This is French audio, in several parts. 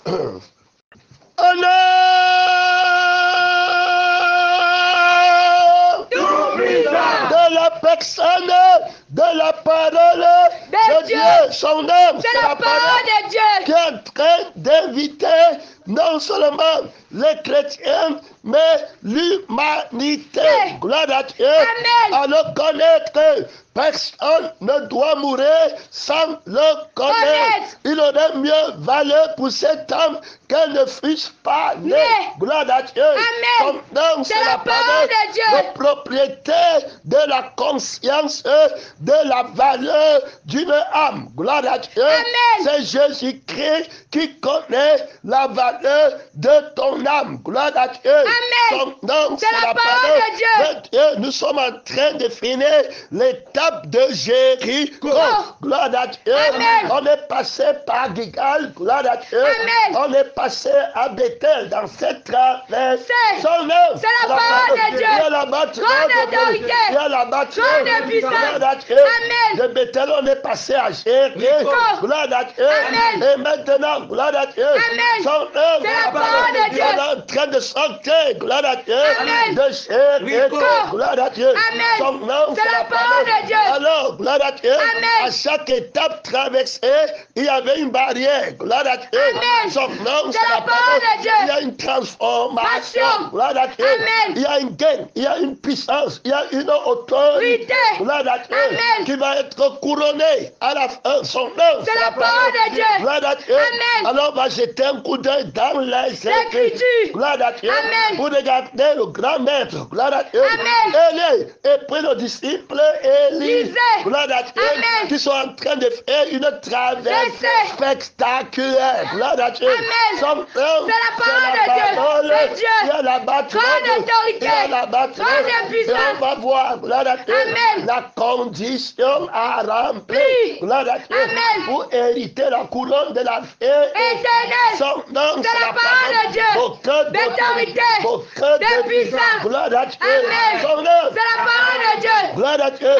de la personne, de la parole de Dieu. Son âme, c'est la parole de Dieu qui est en train d'inviter non seulement les chrétiens, mais l'humanité. Gloire à Dieu. À le connaître. Personne ne doit mourir sans le connaître. Il aurait mieux valu pour cet homme qu'elle ne fût pas née. Gloire à Dieu. Son nom, c'est la parole de Dieu. La propriété de la conscience, de la valeur d'une âme. Gloire à Dieu. C'est Jésus-Christ qui connaît la valeur de ton âme. Gloire à Dieu. Son nom, c'est la parole de Dieu. Nous sommes en train de finir l'étape de Jéricho. Gloire à Dieu. On est passé par Gigal. Gloire à Dieu. On est passé à Bethel dans cette traversée. Son nom, c'est la parole de Dieu. Il y a la bâtiment. Il y a la bâtiment. Gloire à Dieu. De Bethel, on est passé à Jéricho. Gloire à Dieu. Et maintenant, gloire à Dieu. Son nom, c'est la parole de Dieu. On est en train de sortir. Gloire à Dieu. De Jéricho. Gloire à Dieu. Son nom, c'est la parole de Dieu. Alors, gloire à Dieu. À chaque étape traversée, il y avait une barrière. Gloire à Dieu. Son nom, c'est la parole de Dieu. Il y a une transformation. Gloire à Dieu. Il y a une gain, il y a une puissance, il y a une autorité. Gloire à Dieu. Qui va être couronnée à la fin. Son nom, c'est la parole de Dieu. Gloire à Dieu. Alors, on va jeter un coup d'œil dans les Écritures. Gloire à Dieu. Pour regarder le grand maître. Gloire à Dieu. Élie et puis nos disciples Élie. Gloire à Dieu. Qui sont en train de faire une traversée spectaculaire. Gloire à Dieu. Son nom, c'est la parole de Dieu. Il y a la bâtiment. Il y a la bâtiment. Et on va voir, gloire à Dieu, la condition à remplir. Gloire à Dieu. Pour hériter la couronne de la vie éternelle. Son nom, c'est la parole de Dieu. D'autorité, de puissance. Gloire à Dieu. Son nom, c'est la parole de Dieu. Gloire à Dieu.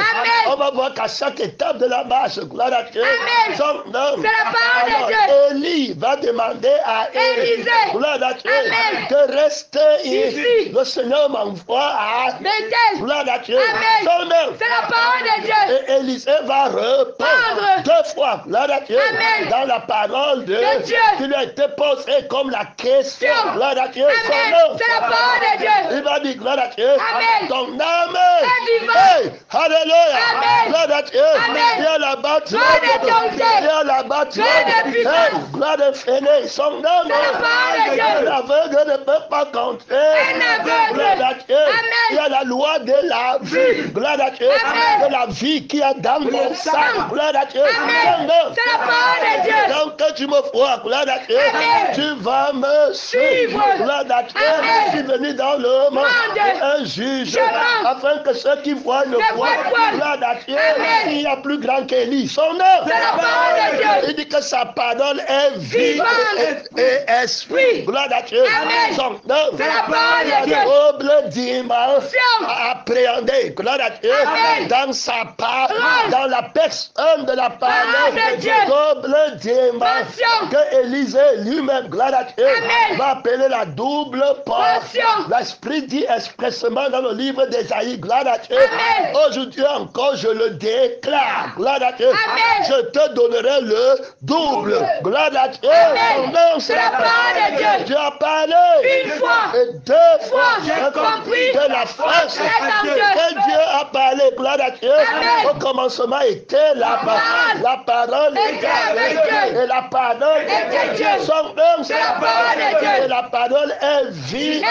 On va voir qu'à chaque étape de la marche, gloire à Dieu. Son nom, c'est la parole de Dieu. Élie va demander à Élisée, gloire à Dieu, de rester ici. Le Seigneur m'envoie à Bethel. Gloire à Dieu. Son nom, c'est la parole de Dieu. Et Élisée va répondre 2 fois, gloire à Dieu, dans la parole de Dieu qui lui a été posée comme la question. Gloire à Dieu. Son nom, c'est la parole de Dieu. Il va dire, gloire à Dieu, ton âme est vivante. Hey, alléluia. Gloire à Dieu. Il y a la bâtiment. Il y a la bâtiment. Hey, gloire infinie. Son nom, l'aveugle ne peut pas compter. Gloire à Dieu. Il y a la loi de la vie. Gloire à Dieu. De la vie qui est dans mon sang. Gloire à Dieu. Son nom, c'est la parole de Dieu. Donc que tu me vois, gloire à Dieu, tu vas me suivre. Gloire à Dieu. Je suis venu dans le monde un juge, afin que ceux qui voient le voient. Gloire à Dieu. Il y a plus grand qu'Élie. Son nom, c'est la parole de Dieu. Il dit que sa parole est vie et esprit. Gloire à Dieu. Son nom, c'est la parole de Dieu. Double dimension à appréhender. Gloire à Dieu. Dans sa parole, dans la personne de la parole de Dieu. Double dimension que Élisée lui-même, gloire à Dieu, va appeler la double portion. L'Esprit dit expressément dans le livre d'Ésaïe, gloire à Dieu. Aujourd'hui encore, je le déclare. Gloire à Dieu. Je te donnerai le double. Gloire à Dieu. Son nom, c'est la parole de Dieu. Dieu a parlé une fois et 2 fois. J'ai compris de la force que Dieu a parlé. Gloire à Dieu. Au commencement était la parole. La parole était avec Dieu. Et la parole était Dieu. Son nom, c'est la parole de Dieu. Et la parole est vie.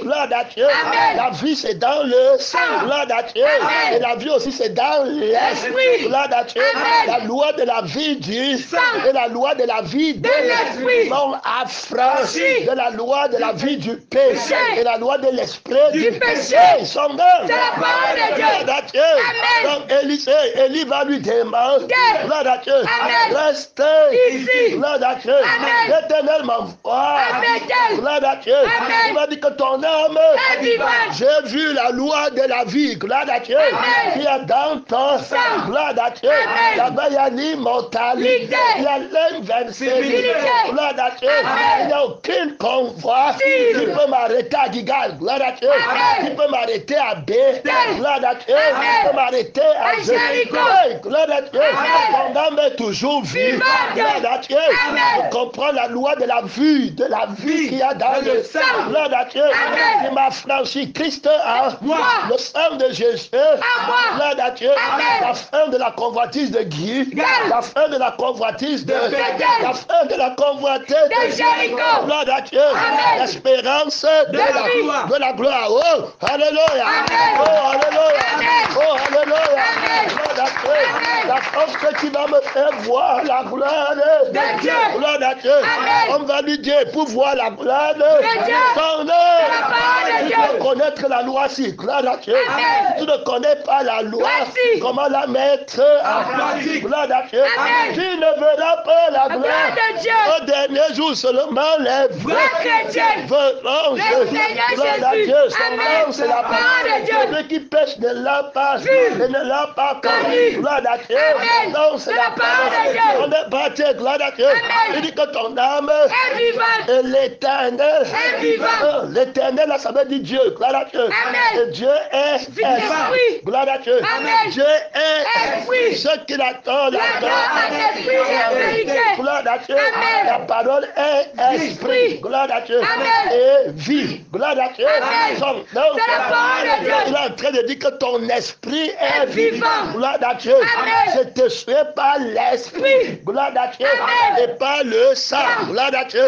Gloire à Dieu. La vie, c'est dans le sang. Gloire à Dieu. Et la vie aussi, c'est dans l'esprit. Gloire à Dieu. La loi de la vie du sang et la loi de la vie de l'esprit sont affranchis de la loi de la vie du péché et la loi de l'esprit du péché. Son nom, c'est la parole de Dieu. Donc Élie va lui demander, gloire à Dieu, restez difficile. Gloire à Dieu. L'Éternel m'envoie. Gloire à Dieu. Il m'a dit que ton âme est vivante. J'ai vu la loi de la vie. Gloire à Dieu. Il y a dans ton sang. Gloire à Dieu. Là-bas, il y a l'immortalité. Il y a l'invincibilité. Gloire à Dieu. Il n'y a aucune convoi qui peut m'arrêter à Gigal. Gloire à Dieu. Qui peut m'arrêter à B. Gloire à Dieu. Qui peut m'arrêter à Jéricho. Gloire à Dieu. Ton âme est toujours vive. Gloire à Dieu. Je comprends la loi de la vie qu'il y a dans le sang. Gloire à Dieu. Il m'a franchi Christ à moi. Le sang de Jésus. Gloire à Dieu. La fin de la convoitise de Guy. La fin de la convoitise de la fin de la convoitise de Jéricho. Gloire à Dieu. L'espérance de la gloire. Oh, alléluia. Oh, alléluia. Oh, alléluia. Gloire à Dieu. La force qui va me faire voir la gloire de Dieu. Gloire à Dieu. On va lui dire pour voir la gloire de Dieu. Ton âme. Tu dois connaître la loi si. Gloire à Dieu. Si tu ne connais pas la loi, comment la mettre en pratique? Gloire à Dieu. Tu ne verras pas la gloire de Dieu. Au dernier jour seulement les vrais chrétiens verront Jésus. Gloire à Dieu. Son nom, c'est la parole de Dieu. Celui qui pêche ne l'a pas vu et ne l'a pas connu. Gloire à Dieu. Non, c'est la parole de Dieu. On est bâti, gloire à Dieu. Il dit que ton âme est vivante. Et l'éternel est vivant. L'éternel, ça veut dire Dieu. Gloire à Dieu. Et Dieu est esprit. Gloire à Dieu. Dieu est esprit. Ce qui l'attend, gloire à Dieu. La parole est esprit. Gloire à Dieu. Et vie. Gloire à Dieu. Son nom, il est en train de dire que ton esprit est vivant. Gloire à Dieu. C'est esprit par l'esprit. Gloire à Dieu. Et pas le sang. Gloire à Dieu.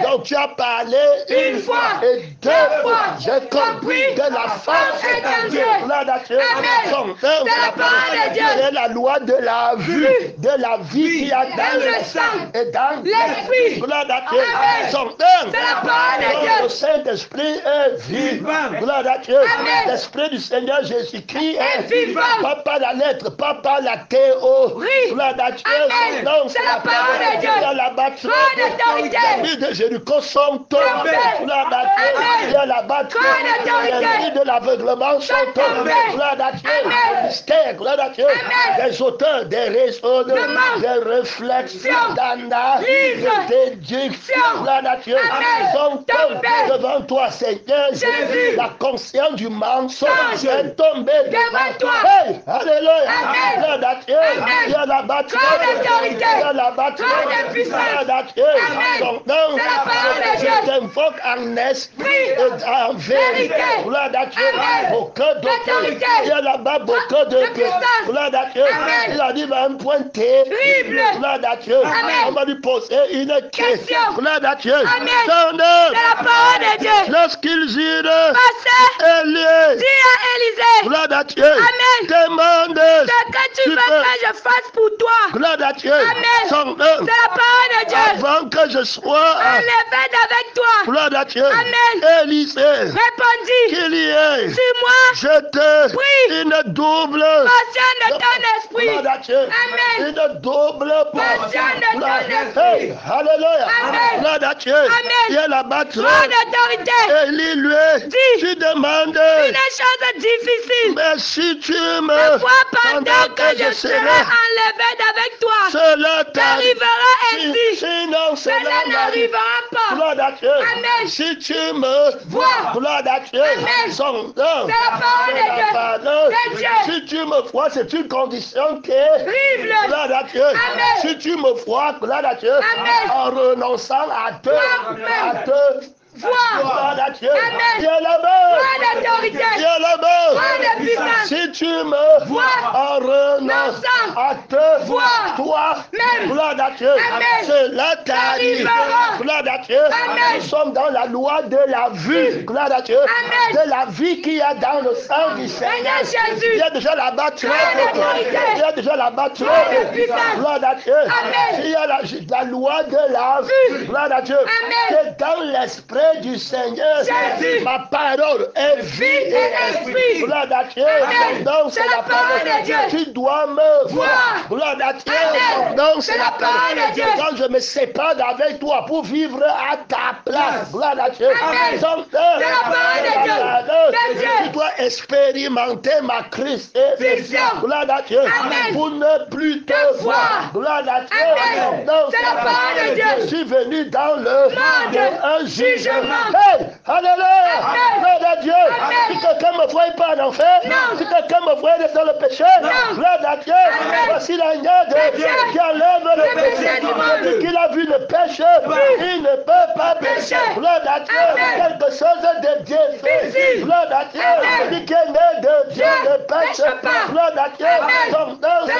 Donc tu as parlé une fois et deux fois. J'ai compris que la force est en Dieu. Gloire à Dieu. Son nom, la parole de Dieu. C'est la loi de la vue, de la vie qui a dans le sang et dans l'esprit. Gloire à Dieu. Son nom, c'est la parole de Dieu. Le Saint-Esprit est vivant. Gloire à Dieu. L'Esprit du Seigneur Jésus-Christ est vivant. Pas par la lettre, pas par la théorie. Gloire à Dieu. Son nom, c'est la parole de Dieu. Il y a la bâtiment. Les murs de Jéricho sont tombés. Gloire à Dieu. Il y a la bâtiment. Les murs de l'aveuglement sont tombés. Gloire à Dieu. Le mystère. Gloire à Dieu. Des auteurs, des raisonnements, des réflexions, d'analyse, des déductions. Gloire à Dieu. Sont tombés devant toi, Seigneur. Jésus. La conscience du mensonge est tombée devant toi. Hey, alléluia. Gloire à Dieu. Il y a la bâtiment. Il y a la bâtiment. Gloire à Dieu. Son nom, je t'invoque en esprit et en vérité. Gloire à Dieu. Beaucoup d'autorité. Il y a là-bas beaucoup de puissance. Gloire à Dieu. Il a dit un point terrible. Gloire à Dieu. On va lui poser une question. Gloire à Dieu. Son nom, c'est la parole de Dieu. Lorsqu'ils irent, Élie, dis à Élisée, gloire à Dieu. Amen. Demande ce que tu veux que je fasse pour toi. Gloire à Dieu. Amen. Son nom, c'est la parole de Dieu. Avant que je sois enlevé avec toi. Gloire à Dieu. Amen. Élisée répondit qu'il y ait sur moi, je te prie une double portion de ton esprit. Gloire à Dieu. Amen. Une double portion de ton esprit. Hey, alléluia. Amen. Gloire à Dieu. Amen. Il y a la bâtiment. Élie lui dit, tu demandes une chose difficile. Mais si tu me vois pendant que je serai enlevé avec toi, cela t'arrivera ainsi. Sinon, cela n'arrivera pas. Gloire à Dieu. Amen. Si tu me vois, gloire à Dieu. Amen. Son nom, c'est la parole de Dieu. Si tu me vois, c'est une condition qui est gloire à Dieu. Amen. Si tu me vois, gloire à Dieu. Amen. En renonçant à te gloire à Dieu. Il y a là-bas. Il y a là-bas. Si tu me vois en renonçant à te voir toi-même, gloire à Dieu. Cela t'arrive. Gloire à Dieu. Nous sommes dans la loi de la vue. Gloire à Dieu. De la vie qu'il y a dans le sang du Seigneur. Il y a déjà la bâtiment. Il y a déjà la bâtiment. Gloire à Dieu. Il y a la loi de la vue. Gloire à Dieu. C'est dans l'esprit l'esprit du Seigneur. Jésus. Ma parole est vie et esprit. Gloire à Dieu. Donc c'est la parole de Dieu. Tu dois me voir. Gloire à Dieu. Donc c'est la parole de Dieu. Quand je me sépare avec toi pour vivre à ta place. Gloire à Dieu. Donc c'est la parole de Dieu. Tu dois expérimenter ma Christ et gloire à Dieu. Pour ne plus te voir. Gloire à Dieu. Donc c'est la parole de Dieu. Je suis venu dans le monde un jugement. Hey, alléluia. Gloire à Dieu. Si quelqu'un me voit pas en enfer, si quelqu'un me voit dans le péché, gloire à Dieu. Voici l'agneau de Dieu qui enlève le péché du monde. Qu'il a vu le péché, il ne peut pas pécher. Gloire à Dieu. Quelque chose de Dieu fait. Gloire à Dieu. Celui qui est né de Dieu ne pêche pas. Gloire à Dieu. Donc,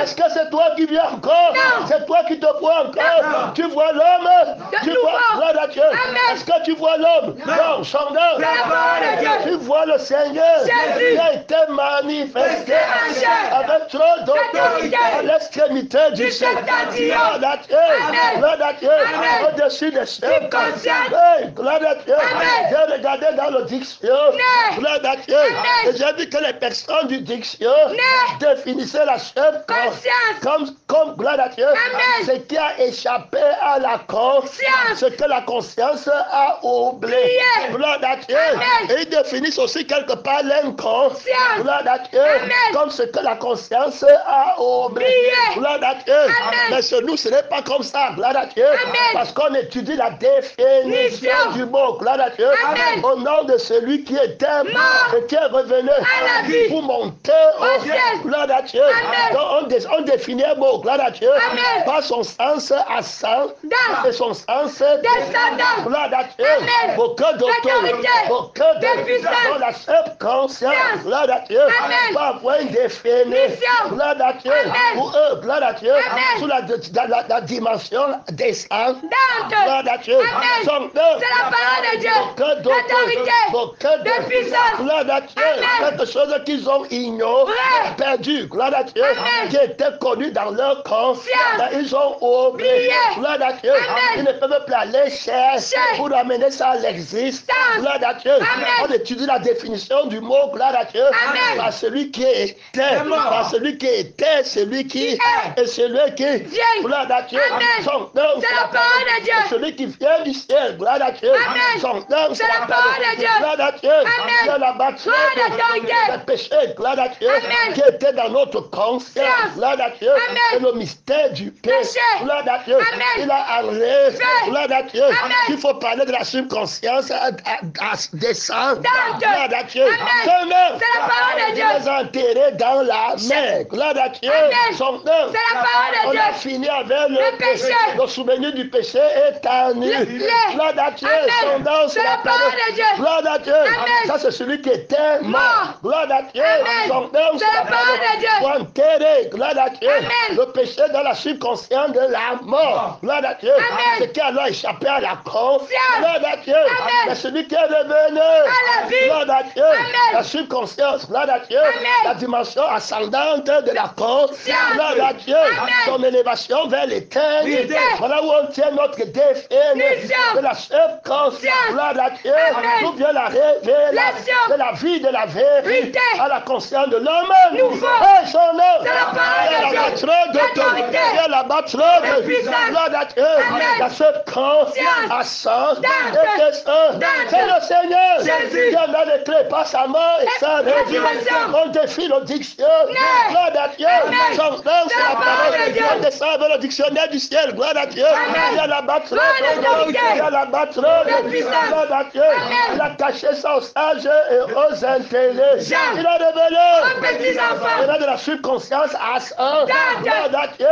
est-ce que c'est toi qui viens encore? C'est toi qui te vois encore. Tu vois l'homme? Tu vois, gloire à Dieu. Est-ce que tu vois l'homme? Non, son homme. Tu vois le Seigneur qui a été manifesté avec trop d'autorité à l'extrémité du Seigneur. Gloire à Dieu. Gloire à Dieu. Au-dessus des cieux. Gloire à Dieu. J'ai regardé dans le dictionnaire. Gloire à Dieu. Et j'ai vu que les personnes du dictionnaire définissaient la conscience comme gloire à Dieu. Ce qui a échappé à la conscience. Ce que la conscience a oublié. Gloire à Dieu. Et ils définissent aussi quelque part l'inconscience. Gloire à Dieu. Comme ce que la conscience a oublié. Gloire à Dieu. Mais chez nous, ce n'est pas comme ça. Gloire à Dieu. Parce qu'on étudie la définition du mot. Gloire à Dieu. Au nom de celui qui était mort et qui est revenu à la vie pour monter au ciel. Gloire à Dieu. Donc on définit un mot. Gloire à Dieu. Par son sens ascendant et son sens descendant. Gloire à Dieu. Aucun d'autorité. Aucun de puissance. Dans la seule conscience. Gloire à Dieu. Pas avoir une définition. Gloire à Dieu. Pour eux, gloire à Dieu. Sous la dimension descendante. Gloire à Dieu. C'est la parole de Dieu. Aucun de puissance. Gloire à Dieu. Quelque chose qu'ils ont ignoré, perdu. Gloire à Dieu. Qui était connu dans leur conscience. Ils ont oublié. Gloire à Dieu. Ils ne peuvent plus aller chercher pour amener ça à l'existence. Gloire à Dieu. On étudie la définition du mot gloire à Dieu. Par celui qui était. Par celui qui était, celui qui est et celui qui vient. Gloire à Dieu. Son nom, c'est la parole de Dieu. Celui qui vient du ciel. Gloire à Dieu. Son nom, c'est la parole de Dieu. Gloire à Dieu. C'est la bâtisse des péchés. Gloire à Dieu. Qui était dans notre conscience. Gloire à Dieu. Et le mystère du péché. Gloire à Dieu. Il a enlevé. Gloire à Dieu. Il faut parler de la subconscience à descendre. Gloire à Dieu. Son nom, c'est la parole de Dieu. Il les a enterrés dans la mer. Gloire à Dieu. Son nom, c'est la parole de Dieu. On a fini avec le péché. Le souvenir du péché est annulé. Gloire à Dieu. Son nom, c'est la parole de Dieu. Gloire à Dieu. Ça, c'est celui qui était mort. Gloire à Dieu. Son nom, c'est la parole de Dieu. Pour enterrer. Gloire à Dieu. Le péché dans la subconscience de la mort. Gloire à Dieu. Ce qui a alors échappé à la conscience. Gloire à Dieu. C'est celui qui est revenu à la vie. Gloire à Dieu. La subconscience. Gloire à Dieu. La dimension ascendante de la conscience. Gloire à Dieu. Son élévation vers l'éternité. Voilà où on tient notre définition de la subconscience. Gloire à Dieu. D'où vient la révélation de la vie, de la vérité à la conscience de l'homme nouveau. Et son nom. C'est la parole de Dieu. D'autorité. Il y a la batterie de puissance. Gloire à Dieu. La subconscience ascendante et descendante. C'est le Seigneur qui en a déclaré par sa mort et sa résurrection. On défie le dictionnaire. Gloire à Dieu. Son nom, c'est la parole de Dieu. On descend vers le dictionnaire du ciel. Gloire à Dieu. Il y a la batterie d'autorité. Il y a la batterie de puissance. Gloire à Dieu. Il a caché ça aux sages et aux intelligents. Il a révélé. Il a de la subconscience ascendante. Gloire à Dieu.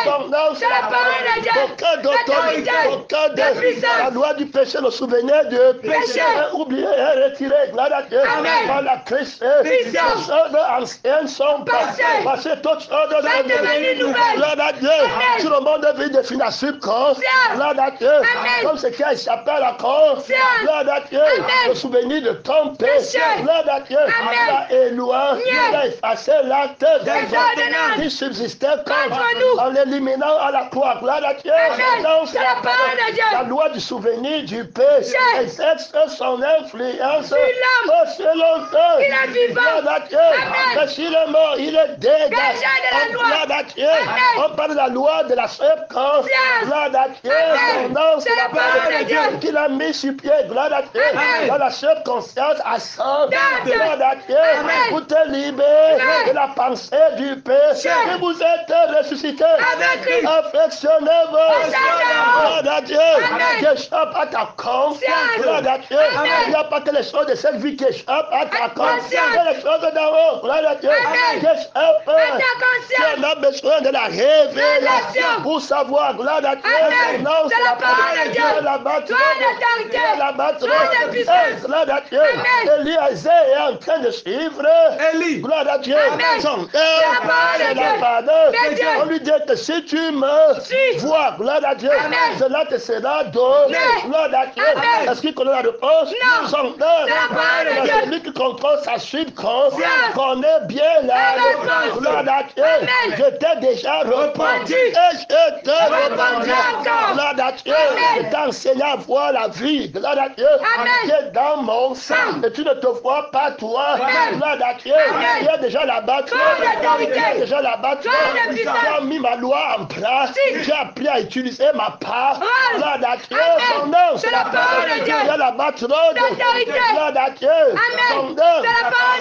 Son nom, c'est la parole de Dieu. Aucun d'autorité. Aucun de puissance. La loi du péché, le souvenir du péché est oublié et retiré. Gloire à Dieu. Par la Christ. Les choses anciennes sont passées. Passées toutes choses devenues nouvelles. Gloire à Dieu. Tout le monde vit de fin à subconscience. Gloire à Dieu. Comme ce qui a échappé à la conscience. Gloire à Dieu. Le souvenir de ton péché. Gloire à Dieu. Il a éloigné. Il a effacé l'acte des ordonnances qui subsistaient comme en l'éliminant à la croix. Gloire à Dieu. Non, c'est la parole de Dieu. La loi du souvenir du péché exerce son influence sur l'auteur. Il est vivant. Gloire à Dieu. Mais s'il est mort, il est dégagé. Gloire à Dieu. On parle de la loi de la subconscience. Gloire à Dieu. Non, c'est la parole de Dieu qu'il a mis sur pied. Gloire à Dieu. Dans la subconscience à sang. Gloire à Dieu. Pour te libérer de la pensée du péché. Et vous êtes ressuscité. Affectionnez-vous. Gloire à Dieu. Qui échappe à ta conscience. Gloire à Dieu. Il n'y a pas que les choses de cette vie qui échappent à ta conscience. Il y a les choses d'en haut. Gloire à Dieu. Qui échappent. Tu en as besoin de la révélation pour savoir. Gloire à Dieu. Non, c'est la parole de Dieu. La bâtiment. La bâtiment. Gloire à Dieu. Élisée est en train de suivre. Gloire à Dieu. Son c'est la parole. On lui dit que si tu me vois, gloire à Dieu, cela te sera donné. Gloire à Dieu. Est-ce qu'il connaît la réponse? Son c'est celui qui contrôle sa subconscience connaît bien la réponse. Gloire à Dieu. Je t'ai déjà répondu. Et je te répondrai encore. Gloire à Dieu. Je t'ai enseigné à voir la vie. Gloire à Dieu. Qui est dans mon sang. Et tu ne te vois pas toi. Gloire à Dieu. Il y a déjà la bâtiment. Il y a déjà la bâtiment. J'ai mis ma loi en place. J'ai appris à utiliser ma part. Gloire à Dieu. Son nom, c'est la parole de Dieu. Il y a la bâtiment. Gloire à Dieu. Son nom,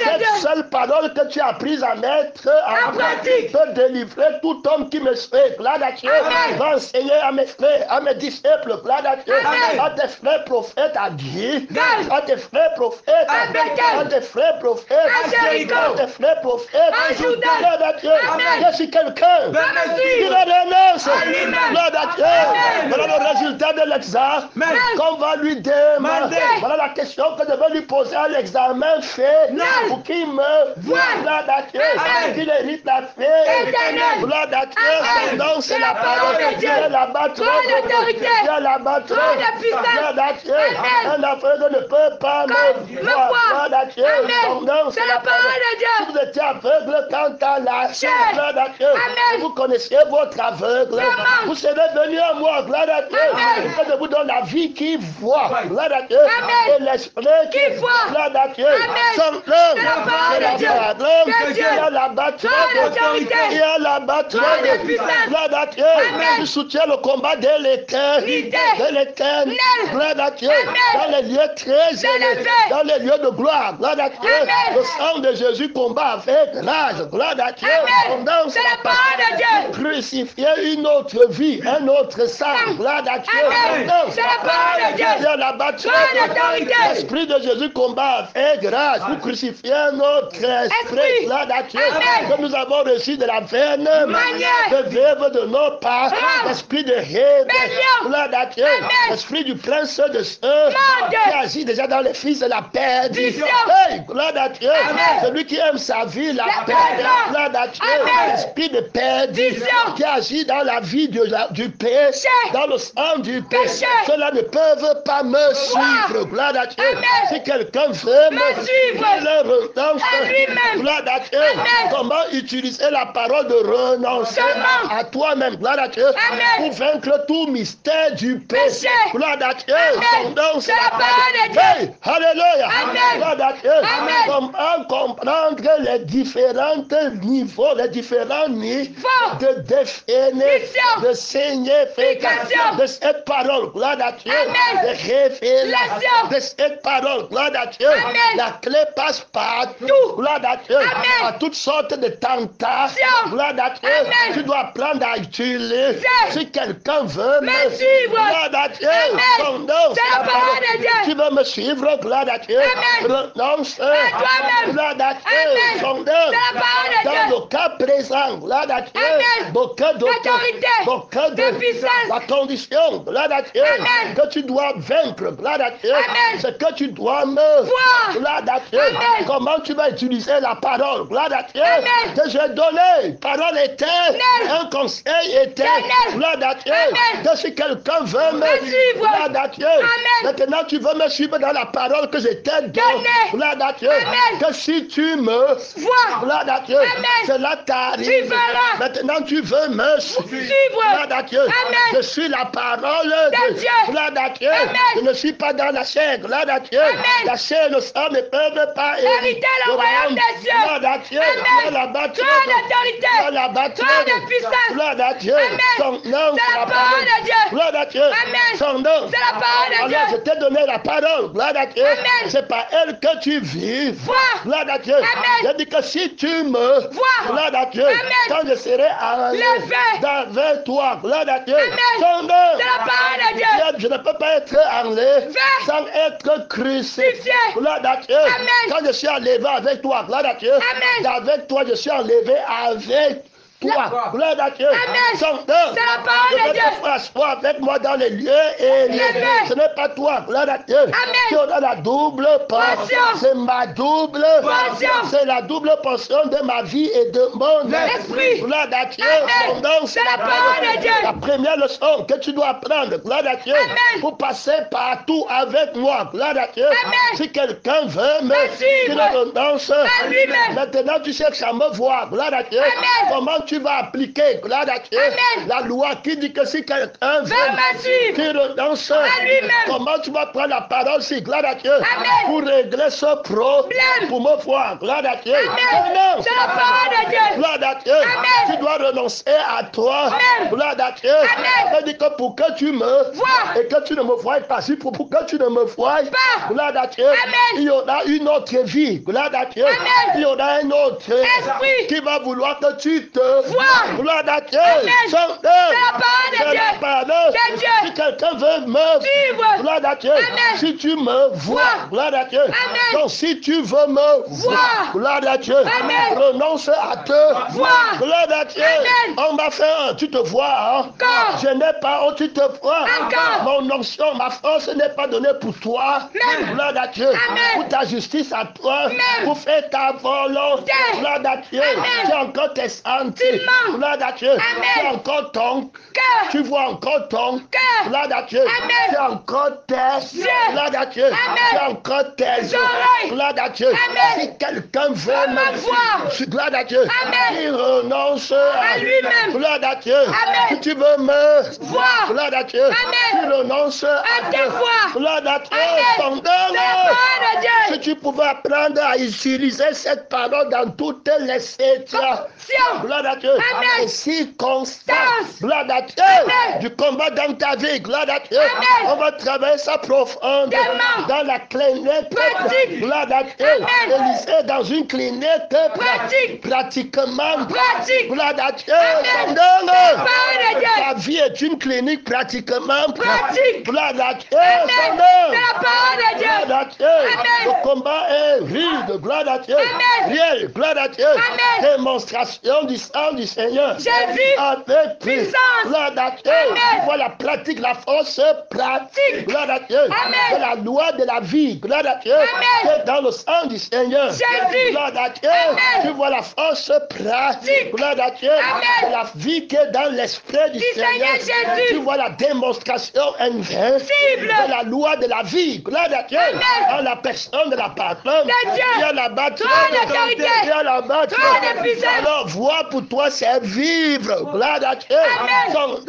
cette seule parole que tu as apprise à mettre en pratique peut délivrer tout homme qui me suit. Gloire à Dieu. Va enseigner à mes frères, à mes disciples. Gloire à Dieu. À tes frères prophètes à Guy. À tes frères prophètes à tes frères prophètes à tes frères prophètes. Gloire à Dieu. Je suis quelqu'un qui renonce. Gloire à Dieu. Voilà le résultat de l'examen qu'on va lui demander. Voilà la question que je vais lui poser à l'examen fait pour qu'il me voie. Gloire à Dieu. Qu'il hérite la paix. Gloire à Dieu. Son nom, c'est la parole de Dieu. La bâtiment. La bâtiment. Gloire à Dieu. Un aveugle ne peut pas me voir. Gloire à Dieu. Son nom, c'est la parole de Dieu. Si vous étiez aveugle quant à la chair, gloire à Dieu. Vous connaissez votre aveugle. Vous serez venu à moi, gloire à Dieu. Que je vous donne la vie qui voit, gloire à Dieu. Et l'esprit qui voit, gloire à Dieu. Son nom, c'est la parole de Dieu. Il y a la bâtiment. Il y a la bâtiment. Gloire à Dieu. Tu soutiens le combat de l'éternel. De l'éternel. Gloire à Dieu. Dans les lieux très élevés. Dans les lieux de gloire. Gloire à Dieu. Le sang de Jésus combat avec rage. Gloire à Dieu. C'est la parole de Dieu. Crucifier une autre vie, un autre sang. Gloire à Dieu. C'est la parole de Dieu. C'est la bâtiment. L'esprit de Jésus combat avec rage. Vous crucifiez notre esprit. Gloire à Dieu. Que nous avons reçu de la veine de vivre de nos parts. L'esprit de rébellion. Gloire à Dieu. L'esprit du prince de ceux qui agit déjà dans les fils de la perdition. Hey, gloire à Dieu. Celui qui aime sa vie, la perd. Gloire à Dieu. L'esprit de perdition qui agit dans la vie du péché, dans le sang du péché. Ceux-là ne peuvent pas me suivre. Gloire à Dieu. Si quelqu'un veut me suivre, il renonce. Gloire à Dieu. Comment utiliser la parole de renoncement à toi-même. Gloire à Dieu. Pour vaincre tout mystère du péché. Gloire à Dieu. Son nom, c'est la parole de Dieu. Hey, alléluia. Gloire à Dieu. Comment comprendre les différents niveaux, les différents niveaux de définition, de signification de cette parole. Gloire à Dieu. De révélation de cette parole. Gloire à Dieu. La clé passe partout. Gloire à Dieu. À toutes sortes de tentations. Gloire à Dieu. Tu dois apprendre à utiliser. Si quelqu'un veut me suivre, gloire à Dieu. Son nom, c'est la parole de Dieu. Tu veux me suivre, gloire à Dieu. Renonce. Gloire à Dieu. Son nom. Dans le cas présent, gloire à Dieu. Beaucoup d'autorité. Beaucoup de puissance. La condition gloire à Dieu, que tu dois vaincre, gloire à Dieu, c'est que tu dois me voir, gloire à Dieu, comment tu vas utiliser la parole, gloire à Dieu, que j'ai donné, parole était, un conseil était, gloire à Dieu, que si quelqu'un veut me suivre, gloire à Dieu, maintenant tu veux me suivre dans la parole que je t'ai donnée, gloire à Dieu, que si tu me vois, gloire à Dieu, cela t'arrive, maintenant tu veux me suivre, gloire à Dieu, je suis la parole de Dieu, gloire à Dieu, je ne suis pas dans la chair, gloire à Dieu, la chair et le sang ne peuvent pas hériter le royaume des cieux, gloire à Dieu, là-bas, toi d'autorité, toi de puissance, gloire à Dieu, son nom, c'est la parole de Dieu, gloire à Dieu, son nom, c'est la parole de Dieu, alors je t'ai donné la parole, gloire à Dieu, c'est par elle que tu vis, gloire à Dieu, je dis que si tu me vois, gloire à Dieu, quand je serai avec toi, gloire à Dieu, son nom, c'est la parole de Dieu, je ne peux pas être enlevé sans être crucifié, gloire à Dieu, quand je suis enlevé avec toi, gloire à Dieu, avec toi je suis enlevé avec toi, gloire à Dieu, son nom, c'est la parole de Dieu, asseoir avec moi dans les lieux élevés, ce n'est pas toi, gloire à Dieu, qui a la double portion, c'est ma double portion, c'est la double portion de ma vie et de mon esprit, gloire à Dieu, son nom, c'est la parole de Dieu, la première leçon que tu dois apprendre, gloire à Dieu, pour passer partout avec moi, gloire à Dieu, si quelqu'un veut me suivre, maintenant tu sais que ça me voit, gloire à Dieu, comment tu vas appliquer, gloire à Dieu, la loi qui dit que si quelqu'un veut qui renonce, comment tu vas prendre la parole, si, gloire à Dieu, pour régler ce problème, pour me voir, gloire à Dieu, c'est la parole de Dieu, gloire à Dieu, tu dois renoncer à toi, gloire à Dieu, elle dit que pour que tu me vois et que tu ne me voies pas, si pour que tu ne me voies pas, gloire à Dieu, il y aura une autre vie, gloire à Dieu, il y aura un autre esprit qui va vouloir que tu te vois, gloire à Dieu, c'est la parole de Dieu, si quelqu'un veut me suivre, gloire à Dieu, si tu me vois, gloire à Dieu, donc si tu veux me voir, gloire à Dieu, renonce à te voir, gloire à Dieu, on m'a fait un, tu te vois, je n'ai pas, oh tu te vois, mon onction, ma force n'est pas donnée pour toi, gloire à Dieu, pour ta justice à toi, pour faire ta volonté, gloire à Dieu, tu as encore tes sentiments, gloire à Dieu, tu as encore ton cœur, tu vois encore ton cœur, gloire à Dieu, tu as encore tes yeux, gloire à Dieu, tu as encore tes oreilles, gloire à Dieu, si quelqu'un veut me voir, gloire à Dieu, il renonce à lui-même, gloire à Dieu, si tu veux me voir, gloire à Dieu, il renonce à te voir, gloire à Dieu, si tu pouvais apprendre à utiliser cette parole dans toutes les situations, gloire à Dieu, les circonstances, gloire à Dieu, du combat dans ta vie, gloire à Dieu, on va travailler ça profondément dans la clinique pratique, gloire à Dieu, Élisée dans une clinique pratique, pratiquement pratique, gloire à Dieu, ta vie est une clinique pratiquement pratique, gloire à Dieu, gloire à Dieu, le combat est rude, gloire à Dieu, réel, gloire à Dieu, démonstration du sang du Seigneur, Jésus, avec puissance, gloire à Dieu, vois la pratique, la force pratique, gloire à Dieu, c'est la loi de la vie, gloire à Dieu, qui est dans le sang du Seigneur, Jésus, gloire à Dieu, tu vois la force pratique, gloire à Dieu, c'est la vie qui est dans l'esprit du Seigneur, Jésus, tu vois la démonstration invincible de la loi de la vie, gloire à Dieu, dans la personne de la parole, il y a la bâtiment, il y a la bâtiment, alors vois pour toi c'est vivre, gloire à Dieu, c'est la parole de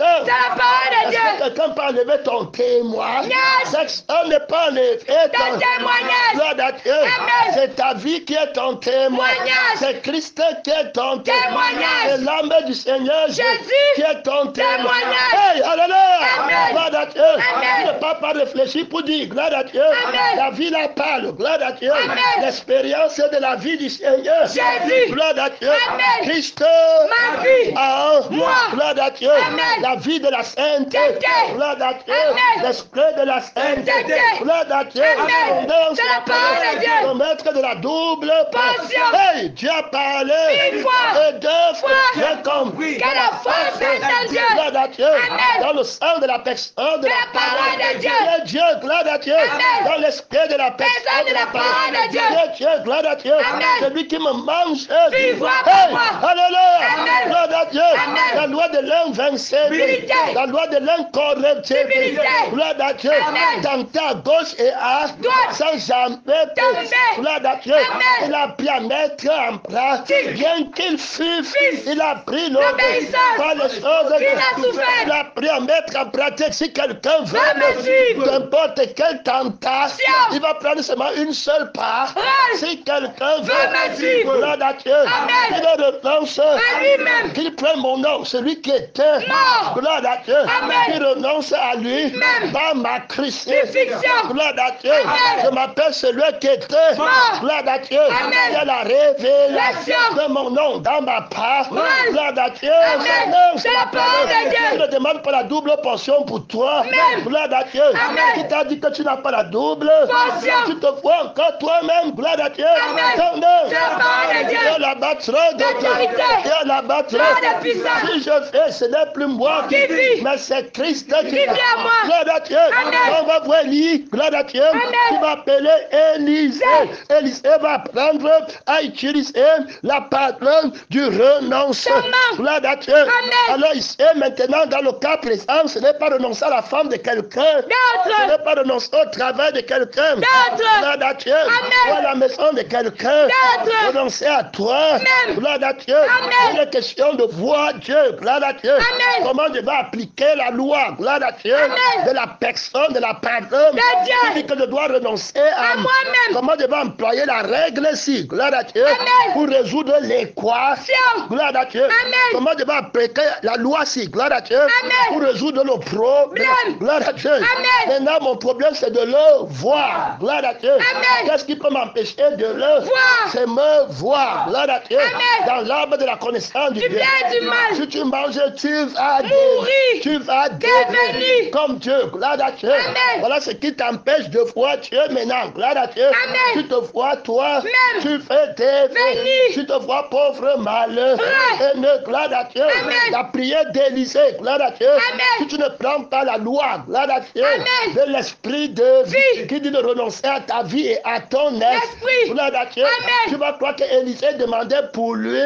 Dieu, est-ce que quelqu'un peut enlever ton témoignage, on n'est pas enlevé ton témoignage, gloire à Dieu, c'est ta vie qui est ton témoignage, c'est Christ qui est ton témoignage, c'est l'âme du Seigneur Jésus qui est ton témoignage, hey, alléluia, gloire à Dieu, tu ne peux pas réfléchir pour dire, gloire à Dieu, la vie la parle, gloire à Dieu, l'expérience de la vie du Seigneur Jésus, gloire à Dieu, Christ, ma vie, moi, gloire à Dieu, la vie de la sainteté, gloire à Dieu, l'esprit de la sainteté, gloire à Dieu, c'est la parole de Dieu, le maître de la double portion, hey, Dieu a parlé, une fois, et deux fois, j'ai compris, que la force est en Dieu, gloire à Dieu, dans le sang de la personne personne de la parole de Dieu. Tu es Dieu, gloire à Dieu. Dans l'esprit de la personne de la parole de Dieu. Tu es Dieu, gloire à Dieu. Celui qui me mange. Alléluia. Gloire à Dieu. La loi de l'invincibilité. La loi de l'incorruptibilité. Gloire à Dieu. Tenter à gauche et à droite sans jamais tomber. Gloire à Dieu. Il a pu à mettre en pratique. Bien qu'il fût, il a pris l'obéissance. Par les choses il a pris à mettre en pratique. Si quelqu'un veut, n'importe quelle tentation, il va prendre seulement une seule part. Si quelqu'un veut, gloire à Dieu, il renonce, qu'il prenne mon nom, celui qui était, gloire à Dieu, il renonce à lui, par ma crucifixion, gloire à Dieu, je m'appelle celui qui était, gloire à Dieu, il y a la révélation de mon nom dans ma part, gloire à Dieu, c'est la parole de Dieu. Tu ne demandes pas la double portion pour toi, gloire à Dieu, qui t'a dit que tu n'as pas la double portion, tu te vois encore toi-même, gloire à Dieu, ton nom, c'est la parole de Dieu, il y a la batterie de Dieu, il y a la batterie, si je fais, ce n'est plus moi qui vis, mais c'est Christ qui vit à moi, gloire à Dieu, on va voir Élie, gloire à Dieu, qui va appeler Élisée, Élisée va prendre à utiliser la parole du renoncement, gloire à Dieu, alors ici maintenant dans le cas présent, ce n'est pas renoncer à la femme de quelqu'un, ce n'est pas renoncer au travail de quelqu'un, gloire à Dieu, ou à la maison de quelqu'un, renoncer à toi, gloire à Dieu, il est question de voir Dieu, gloire à Dieu, comment je vais appliquer la loi, gloire à Dieu, de la personne, de la parole, qui dit que je dois renoncer à moi-même, comment je vais employer la règle ici, gloire à Dieu, pour résoudre l'équation, gloire à Dieu, comment je vais appliquer la loi ici, gloire à Dieu, pour résoudre le problème, gloire à Dieu, maintenant mon problème c'est de le voir, gloire à Dieu, qu'est-ce qui peut m'empêcher de le voir, c'est me voir, gloire à Dieu, dans l'arbre de la connaissance du bien, si tu manges, tu vas mourir, tu vas devenir comme Dieu, gloire à Dieu, voilà ce qui t'empêche de voir Dieu maintenant, gloire à Dieu, tu te vois toi, tu fais devenir, tu te vois pauvre, malheureux, et ne, gloire à Dieu, la prière d'Élisée, gloire à Dieu, si tu ne prends pas la loi, gloire à Dieu, de l'esprit de vie, qui dit de renoncer à ta vie et à ton esprit, gloire à Dieu, tu vas croire que Élisée demandait pour lui,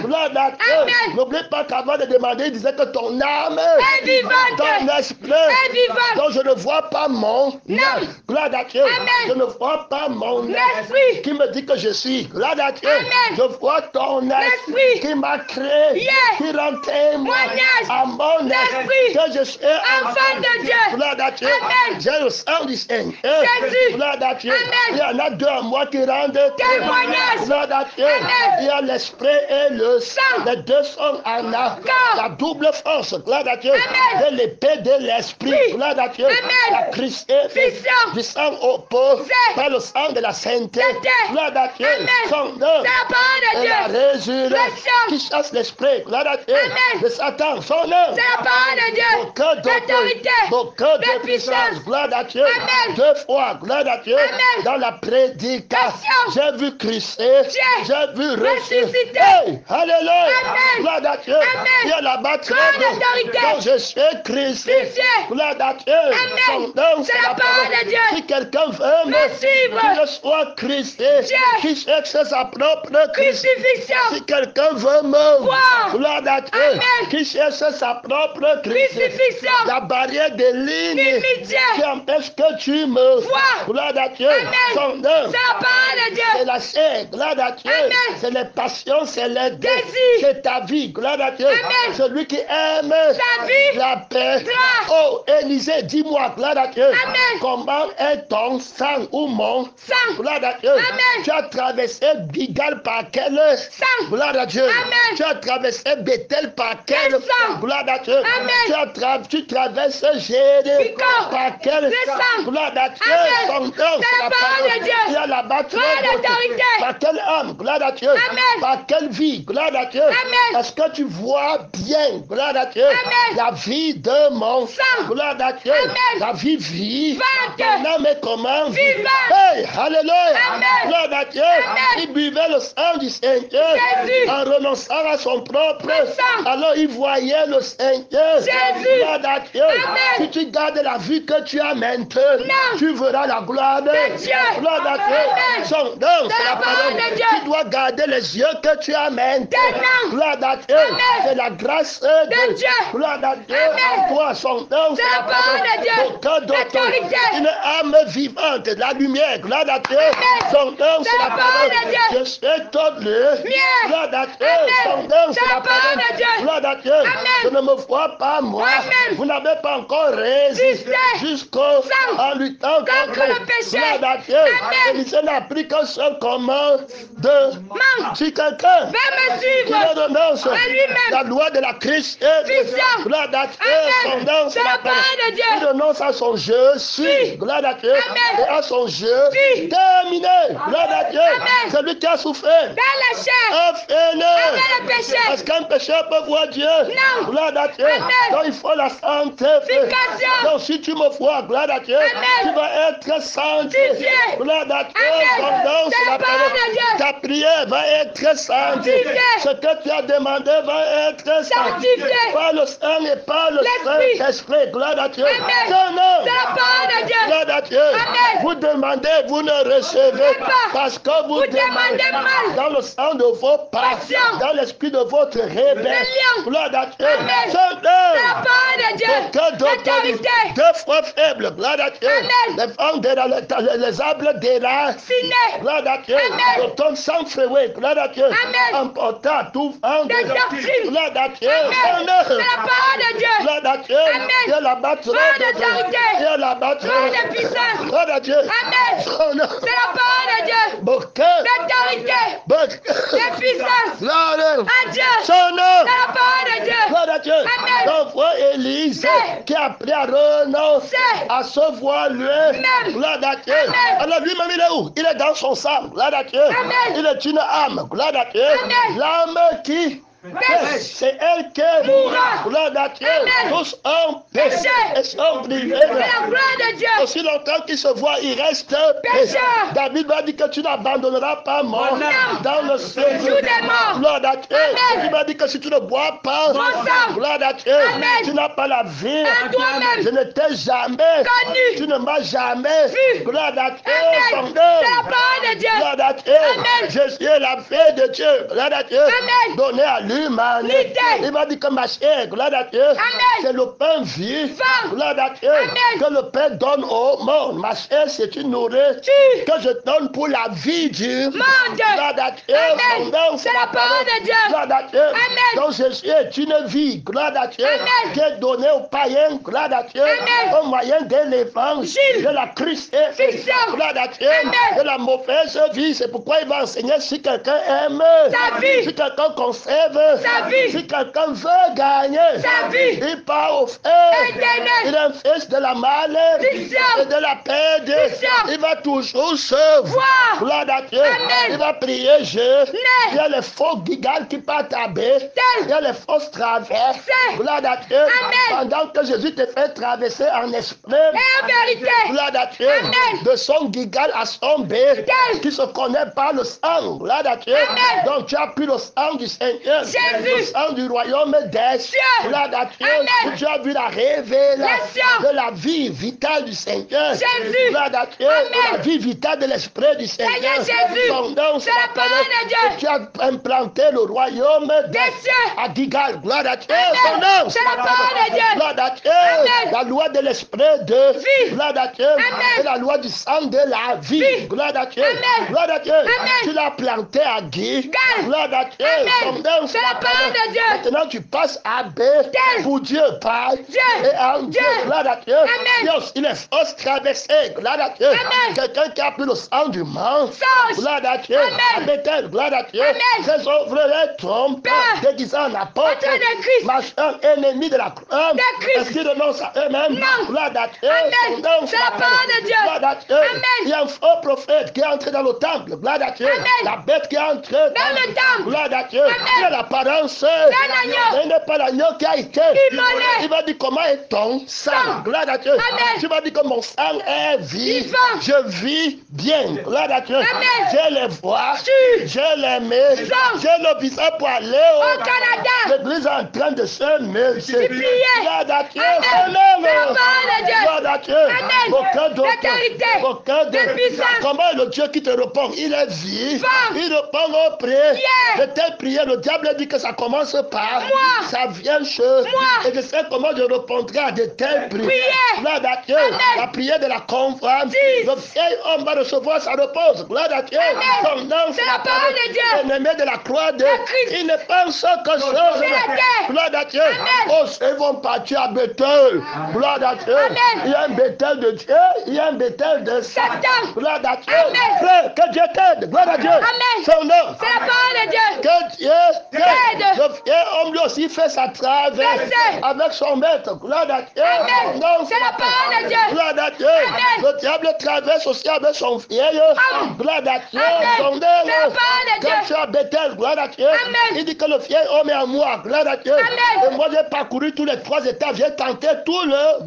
gloire à Dieu, n'oublie pas qu'avant de demander, il disait que ton âme est vivante, ton esprit est vivant, donc je ne vois pas mon âme, gloire à Dieu, je ne vois pas mon esprit qui me dit que je suis, gloire à Dieu, je vois ton esprit qui m'a créé, qui rend témoignage à mon esprit que je suis enfant de Dieu, gloire à Dieu, j'ai le sang du Seigneur, gloire à Dieu, il y en a deux à moi qui rendent témoignage, gloire à Dieu, il y a l'esprit et le sang, les deux sont en accord, la double force, gloire à Dieu, de l'épée de l'esprit, gloire à Dieu, la crucifixion du sang opposé par le sang de la sainteté, gloire à Dieu, son œuvre et la résurrection qui chasse l'esprit, gloire à Dieu, de Satan, son œuvre, c'est la parole de Dieu, l'autorité, de puissance, gloire à Dieu, deux fois, gloire à Dieu, dans la prédication, j'ai vu Christ, j'ai vu ressusciter, alléluia, gloire à Dieu, il y a la batterie dont je suis Christ, gloire à Dieu, son nom, c'est la parole de Dieu, si quelqu'un veut me suivre, que je sois Christ, qui cherche sa propre crucifixion, si quelqu'un veut me voir, gloire à Dieu, qui cherche sa propre crucifixion, la barrière des lignes qui empêche que tu me vois, gloire à Dieu, son nom, c'est la parole de Dieu, c'est la chair, gloire à Dieu, c'est les passions, c'est les désirs, c'est ta vie, gloire à Dieu, celui qui aime sa vie, la paix, oh Élisée, dis-moi, gloire à Dieu, comment est ton sang ou mon sang, gloire à Dieu, tu as traversé Bigal par quel sang, gloire à Dieu, tu as traversé Bethel par quel sang, gloire à Dieu, tu traverses Jéricho par quel sang, gloire à Dieu, son nom, c'est la parole de Dieu, il y a la batterie, par quelle âme, gloire à Dieu, par quelle vie, gloire à Dieu, est-ce que tu vois bien, gloire à Dieu, la vie de mon sang, gloire à Dieu, la vie vivante, Vivante. ton âme est comment? Vivante. Hey, alléluia. Amen. Gloire à Dieu. Amen. Il buvait le sang du Seigneur Jésus. en renonçant à son propre sang. Alors il voyait le Seigneur. Jésus. Gloire à Dieu. Amen. Si tu gardes la vie que tu as maintenant, Non. tu verras la gloire de Dieu. Gloire à Dieu. Amen. Son nom, c'est la parole de Dieu. Tu dois garder les yeux que tu as maintenant. nom. Gloire à Dieu. Amen. C'est la grâce de Dieu. Gloire à Dieu. Amen. En toi, son nom, C'est la parole de Dieu. Aucun d'autre. L'autorité. Une âme vivante, de la lumière. Gloire à Dieu. Amen. Son nom, c'est la parole de Dieu. Je suis ton Dieu. Mieux. Gloire à Dieu. Amen. Son nom, c'est la parole de Dieu. Gloire à Dieu. Amen. Je ne me vois pas moi. Amen. Vous n'avez pas encore résisté jusqu'au Sang. en luttant Contre le péché. Gloire à Dieu. Amen. Élisée n'a pris qu'un seul commande de Manque. si quelqu'un Va me qui suivre. renonce À lui-même. la loi de la Christ Vision. gloire à Dieu. Son Amen. nom, C'est la parole de Dieu. Il renonce à son jeu, si, gloire à Dieu, Amen. et à son jeu, Si. terminé, gloire à Dieu. Amen. Celui qui a souffert, Dans la chair. a fini. Avec le péché. Est-ce qu'un pécheur peut voir Dieu? Non. Gloire à Dieu. Amen. Donc il faut la sanctification. Sanctification. Donc si tu me vois, gloire à Dieu, Amen. tu vas être sanctifié. Sanctifié. Gloire à Dieu. Amen. Son nom, C'est c'est la la parole parole. de Dieu. Ta prière va être sanctifiée. Sanctifié. Ce que tu as demandé va être Sanctifié. par le sang et par le L'Esprit. Saint-Esprit. Gloire à Dieu. Amen. Son nom. C'est la parole de Dieu. Gloire à Dieu. Amen. Vous demandez, vous ne recevez pas. parce que vous demandez mal. dans le sang de vos Passion. passions, dans l'esprit de votre rébellion. Rébellion. Gloire à Dieu. Amen. Son C'est la nom. parole de Dieu. Aucun d'autorité. L'autorité. Deux fois faible. Gloire à Dieu. Amen. Les femmes les arbres Ciné. gloire à Dieu. Amen. L'automne sans fréoué. Gloire à Dieu. Amen. Emportant tout vent Des doctrines. gloire à Dieu. Amen. Son C'est nom. la parole de Dieu. Gloire à Dieu. Amen. Dieu la battra. Gloire d'autorité. Dieu la battra. Gloire de puissance. Gloire à Dieu. Amen. Son nom. C'est la parole de Dieu. Mon cœur. D'autorité. De puissance. Gloire À Dieu. son C'est nom. la parole de Dieu. Gloire à Dieu. Amen. Donc, voix Élise C'est. qui a appris à renoncer C'est. à se voir lui. Même. Gloire à Dieu. Amen. Alors lui-même, il est où? Il est dans son sang. Gloire à Dieu. Amen. Il est une âme. Gloire à Dieu. Amen. L'âme qui Pêche. c'est elle qui Mourra. gloire à Dieu. Amen. Tous ont péché Péché. et sont privés. C'est la gloire de Dieu. Aussi longtemps qu'il se voit, il reste Pécheur. David va dire que tu n'abandonneras pas mort Non. dans le séjour. Jour des morts. Gloire à Dieu. Amen. Il va dire que si tu ne bois pas, Mon sang. gloire à Dieu, Amen. tu n'as pas la vie. En toi-même. Je ne t'ai jamais Connu. Tu ne m'as jamais Vu. gloire à Dieu. Amen. Son C'est la nom. parole de Dieu. Gloire à Dieu. Amen. Jésus est la paix de Dieu. Gloire à Dieu. Amen. Donné à l'humanité. L'idée. Il va dire que ma chair, gloire à Dieu, c'est le pain vif. Vivant. Gloire à Dieu. Amen. Que le Père donne au monde. Ma chair, c'est une nourriture que je donne pour la vie du Monde. Gloire à Dieu. Amen. Son nom, C'est la parole de Dieu. Gloire à Dieu. Amen. Donc Jésus est une vie. Gloire à Dieu. Amen. Qui est donnée aux païens. Gloire à Dieu. Amen. Au moyen de l'évangile. Gilles. De la Christ. Fiction. Gloire à Dieu. Amen. De la mauvaise vie. C'est pourquoi il va enseigner si quelqu'un aime. Sa vie. Si quelqu'un conserve. Sa vie. Si quelqu'un veut gagner. Sa vie. Il part au feu. Éternel. Il est un fils de la malédiction Fiction. et de la paix. Fiction. Il va toujours se Voir. Gloire à Dieu. Amen. Il va prier Dieu. Né. Il y a les faux gigantes qui partent à baie. Il y a les fausses traverses. C'est. Gloire à Dieu. Amen. Pendant que Jésus te fait traverser en esprit. Et en vérité. Gloire à Dieu. Amen. De son gigal à son bé. Tel. Qui se connaît par le sang. Gloire à Dieu. Amen. Donc tu as pris le sang du Seigneur. Jésus. Le sang du royaume des cieux. Gloire à Dieu. Amen. Tu as vu la révélation Yes, de la vie vitale du Seigneur. Jésus. Gloire à Dieu. Amen. De la vie vitale de l'esprit du Seigneur. Jésus. Son nom, C'est la parole de Dieu. Et tu as implanté le royaume Des cieux. à Gigal. Gloire à Dieu. Amen. Son nom, C'est la parole de Dieu. Gloire à Dieu. Amen. La loi de l'esprit de Vie. Gloire à Dieu. Amen. Et la loi du sang de la vie. Vie. Gloire à Dieu. Amen. Gloire à Dieu. Amen. Tu l'as planté à Guy. Gal. Gloire à Dieu. Amen. Son nom, C'est la parole de Dieu. Maintenant, tu passes à B Tel. pour Dieu, Père. Dieu. Et en Dieu. Dieu. Gloire à Dieu. Amen. Il y a aussi les fausses traversées. Gloire à Dieu. Amen. Quelqu'un qui a pris le sang du mensonge. Sauce. Gloire à Dieu. Amen. Bethel. Gloire à Dieu. Amen. Ses œuvres les trompent. Père. Déguisés en apôtres. Patron de Christ. Marchant ennemi de la croix. De Christ. Est-ce qu'ils renoncent à eux-mêmes? Non. Gloire à Dieu. Amen. Son nom, C'est la parole de Dieu. Gloire à Dieu. Amen. Il y a un faux prophète qui est entré dans le temple. Gloire à Dieu. Amen. La bête qui est entrée Dans le temple. Gloire à Dieu. Amen. Il est la apparence. agneau. Ce n'est pas l'agneau qui a été. Immolé. Il va dire comment est ton sang. Sang. Gloire à Dieu. Amen. Tu vas dire que mon sang est vivant. Vivant. Je vis bien. Gloire à Dieu. Amen. J'ai les voix. Sûr. J'ai les mains. Sang. J'ai le visa pour aller Au Canada. L'église est en train de se multiplier. Multiplier. Gloire à Dieu. Amen. Amen. C'est la parole de Dieu. Gloire à Dieu. Amen. Aucun d'autre. D'autorité. Aucun De d'autre. puissance. Comment est le Dieu qui te répond? Il est vivant. Vivant. Il répond aux prières. Yeah. De telles prières, le diable dit que ça commence par Moi. ça vient chez Moi. et je sais comment je répondrai à de telles prières. Prière. Gloire à Dieu. Amen. La prière de la conférence. Dix. Le vieil homme va recevoir sa réponse. Gloire à Dieu. Amen. Son nom, C'est la parole de Dieu. L'ennemi de la croix de Christ. il ne pense que chose. C'est la terre. Gloire à Dieu. Amen. Oh, ils vont partir à Bethel. Gloire à Dieu. Amen. Il y a un Bethel de Dieu. Il y a un Bethel de Satan. Satan. Gloire à Dieu. Amen. Frère, que Dieu t'aide. Gloire à Dieu. Amen. Son nom. C'est la parole de Dieu. Que Dieu T'aide. le vieil homme lui aussi fait sa traversée Verset. avec son maître. Gloire à Dieu. Amen. Non, C'est la parole de Dieu. Gloire à Dieu. Amen. Le diable traverse aussi avec son vieil. Amen. Gloire à Dieu. Amen. Son nom. C'est la parole de Dieu. Quand tu as Bethel, gloire à Dieu. Amen. Il dit que le vieil homme est à moi. Gloire à Dieu. Amen. Et moi j'ai parcouru tous les 3 états. J'ai tenté tout le monde.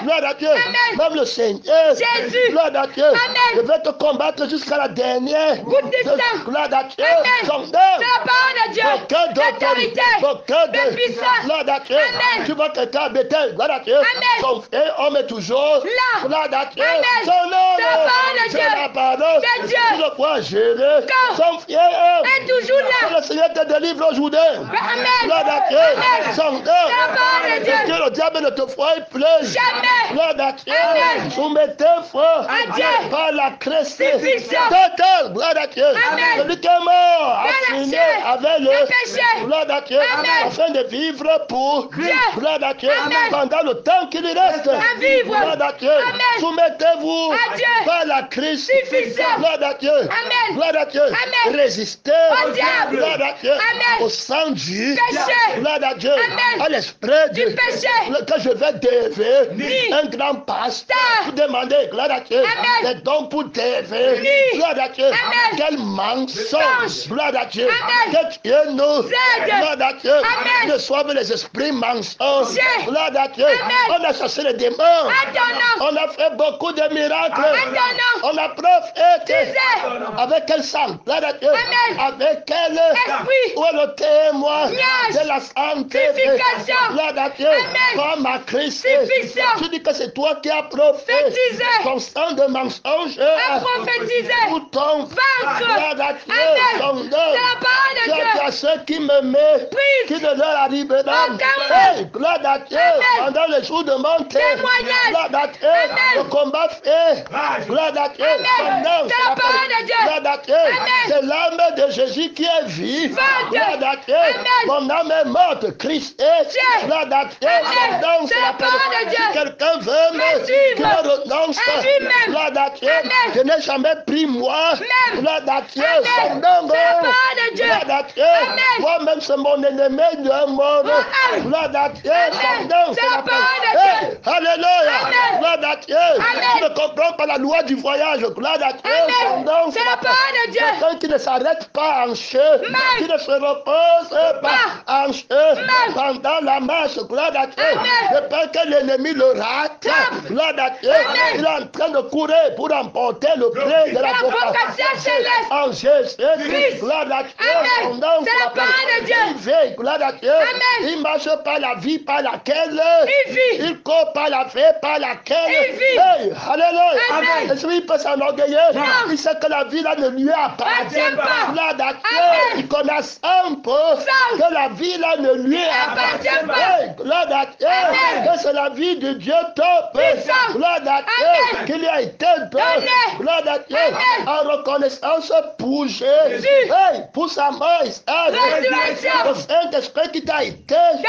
Gloire à Dieu. Amen. Même le Seigneur. Jésus. Gloire à Dieu. Amen. Je vais te combattre jusqu'à la dernière. Goutte de sang. Gloire à Dieu. Amen. Son nom. C'est la parole de Dieu. Aucun D'autorité. aucun De puissance. Gloire à Dieu. Amen. Tu vois quelqu'un à Bethel. Gloire à Dieu. Amen. Son frère homme est toujours Là. Gloire à Dieu. Amen. Son nom. C'est la parole de C'est Dieu. la parole. De Dieu. Tu le vois gérer. Quand. Son frère homme. Est toujours là. Que le Seigneur te délivre aujourd'hui. Amen. Gloire à Dieu. Amen. Son nom. C'est la parole de Dieu. Que le diable ne te voie plus. Jamais. Gloire à Dieu. Amen. Soumettez-vous À Dieu. par la Christ. Suffisant. Total. Gloire à Dieu. Amen. Celui qui est mort a Bien fini lâché. avec Le le péché. gloire à Dieu. Amen. Afin de vivre pour Dieu. gloire à Dieu. Amen. Pendant le temps qu'il lui reste. À vivre. Gloire à Dieu. Amen. Soumettez-vous À Dieu. par la Christ. Suffisant. Gloire à Dieu. Amen. Gloire à Dieu. Amen. Résistez. Au diable. Gloire à Dieu. Amen. Au sang du Péché. gloire à Dieu. Amen. À l'esprit Du péché. que je vais délever Oui. un grand pasteur Ça. pour demander gloire à Dieu. Amen. Des dons pour délever. Oui. Gloire à Dieu. Amen. Quel mensonge. Mensonge. Gloire à Dieu. Amen. Que Dieu nous. Aide. Gloire à Dieu. Amen. Ne soient les esprits mensonges. J'ai. Gloire à Dieu. Amen. On a chassé les démons. À ton nom. On a fait beaucoup de miracles. À ton nom. On a prophétisé. Disais. Avec quel sang? Gloire à Dieu. Amen. Avec quel Esprit. où est le témoin Yes. de la santé? Purification. Gloire à Dieu. Amen. Comme à Christ. Suffisant. Tu dis que c'est toi qui as prophétisé. Prophétisé. Ton sang de mensonge. À prophétiser. Pour ton Vaincre. gloire à Dieu. Amen. Son nom. C'est la parole de Tu as dit Dieu. à ceux qui me méprisent, Prise. qui ne leur arriveront. Aucun Hey, gloire à Dieu. Amen. Pendant les jours de mon Témoignage. gloire à Dieu. Amen. Le combat fait. Gloire à Dieu. Amen. Son nom, C'est la parole de Dieu. gloire à Dieu. Amen. C'est l'âme de Jésus qui est vive. Vivante. Gloire à Dieu. Amen. Mon âme est morte. Christ est. Dieu. Gloire à Dieu. Amen. Son nom, C'est la parole de Dieu. Si quelqu'un veut me suivre. qu'il me renonce. À lui-même. Gloire à Dieu. Amen. Je n'ai jamais pris moi. Même. Gloire à Dieu. Amen. Son nom. C'est la parole de Dieu. Gloire à Dieu. Amen. Moi-même, c'est mon ennemi de mort. Amen. Gloire à Dieu. Amen. Son nom, C'est la parole de Dieu. Hey, alléluia. Amen. Gloire à Dieu. Amen. Tu ne comprends pas la loi du voyage. Gloire à Dieu. Son Amen. nom, C'est la parole de Dieu. quelqu'un qui ne s'arrête pas en cheveux, Amen. qui ne se repose pas en cheveux Amen. pendant la marche. Gloire à Dieu. Amen. De peur que l'ennemi le rate. Gloire à Dieu. Amen. Il est en train de courir pour emporter le prix de la La vocation céleste. en Jésus. Christ. Gloire à Dieu. Amen. Son nom, C'est la parole de Dieu. il veille. Gloire à Dieu. Amen. Il marche par la vie par laquelle Il vit. il court par la vie par laquelle Il vit. Hey, alléluia. Amen. Est-ce qu'il peut s'enorgueillir? Non. Il sait que la vie là ne lui appartient Appartient pas. Gloire à Dieu. Amen. Il connaît un peu Ça. que la vie là ne lui Appartient appartient pas. pas. Hey, gloire à Dieu. Amen. Que c'est la vie de Dieu top. Puissant. Gloire à Dieu. Amen. Qu'il lui a été donné. Donné. Gloire à Dieu. Amen. En reconnaissance pour Jésus. Jésus. Hey, pour sa mort. Résurrection. Le Saint-Esprit qui t'a été. Donné.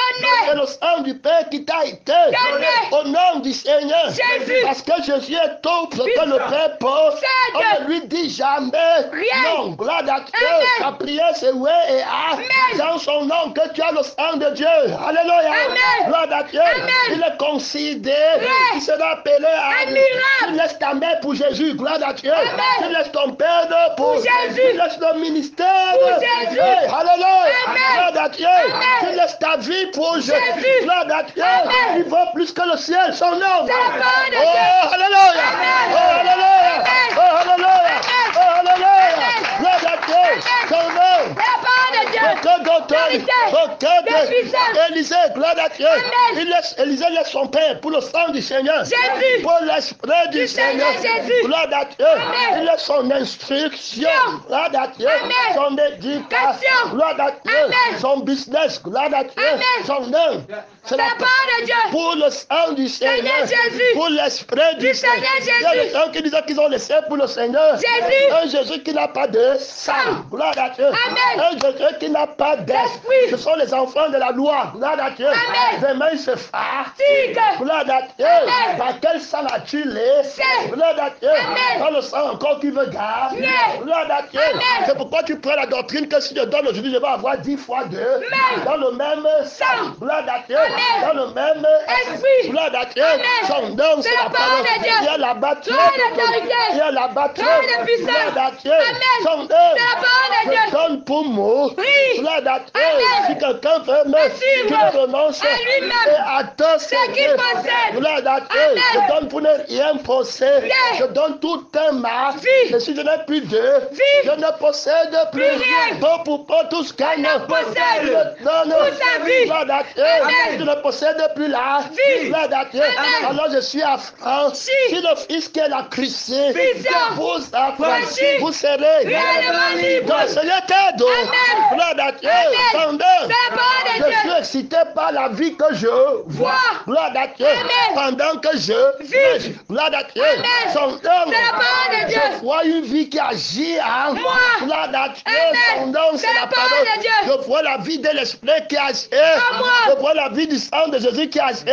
C'est le sang du Père qui t'a été. Donné. Au nom du Seigneur. Jésus. Parce que Jésus Dieu est autre que le Père pose, on ne lui dit jamais non. Gloire à Dieu. Sa prière c'est oui et ah. Dans son nom que tu as le sang de Dieu. Alléluia. Gloire à Dieu. Il est considéré. Il sera appelé à tu laisses ta mère pour Jésus. Gloire à Dieu. Tu laisses ton père pour Jésus. Tu laisses le ministère pour Jésus. Alléluia. Gloire à Dieu. Tu laisses ta vie pour Jésus. Gloire à Dieu. Il vaut plus que le ciel. Son nom. Oh, alléluia. Oh, alléluia. Oh, alléluia. Oh, alléluia. Gloire à Dieu. Son nom. Élisée, gloire à Dieu. Élisée laisse son père pour le sang du Seigneur. Jésus. Pour l'esprit du Seigneur. Gloire à Dieu. Il laisse son instruction. Gloire à Dieu. Son éducation. Gloire à Dieu. Son business. Gloire à Dieu. Son œuvre. C'est la parole de Dieu. Pour le sang du Seigneur. Pour l'esprit du Seigneur. Il y a des gens qui disent qu'ils ont laissé pour le Seigneur. Un Jésus qui n'a pas de sang. Gloire à Dieu. Un Jésus qui n'a pas d'esprit. Ce sont les enfants de la loi. Gloire à Dieu. Demain ils se fatiguent. Gloire à Dieu. Par quel sang as-tu laissé? Gloire à Dieu. Dans le sang encore qui veut garder. Gloire à Dieu. C'est pourquoi tu prends la doctrine que si je donne aujourd'hui, je vais avoir 10 fois 2. Dans le même sang. Gloire à Dieu. Dans le même esprit. Gloire à Dieu. Son nom, c'est la parole de Dieu. Il y a la bataille. Il y a la bataille. Gloire à Dieu. Son nom, je donne pour moi. Gloire à Dieu. Si quelqu'un veut me, tu le renonces et attends ce qu'il possède. Gloire à Dieu. Je donne pour ne rien posséder. Je donne tout un mal. Et si je n'ai plus d'eux, je ne possède plus rien. Bon pour pas tous gagnent. Je donne pour vie. Gloire à Dieu. Je ne possède plus la vie. Gloire à Dieu. Alors je suis à France. Si le Fils qui est la Christ vous affranchit, vous serez réellement libre. Le Seigneur t'aide. Gloire à Dieu. Je suis excité par la vie que je vois. Gloire à Dieu. Pendant que je vis. Gloire à Dieu. Son nom. Je vois une vie qui agit en moi. Gloire à Dieu. Son nom, c'est la parole. Je vois la vie de l'esprit qui agit. Je vois la vie du sang de Jésus qui agit.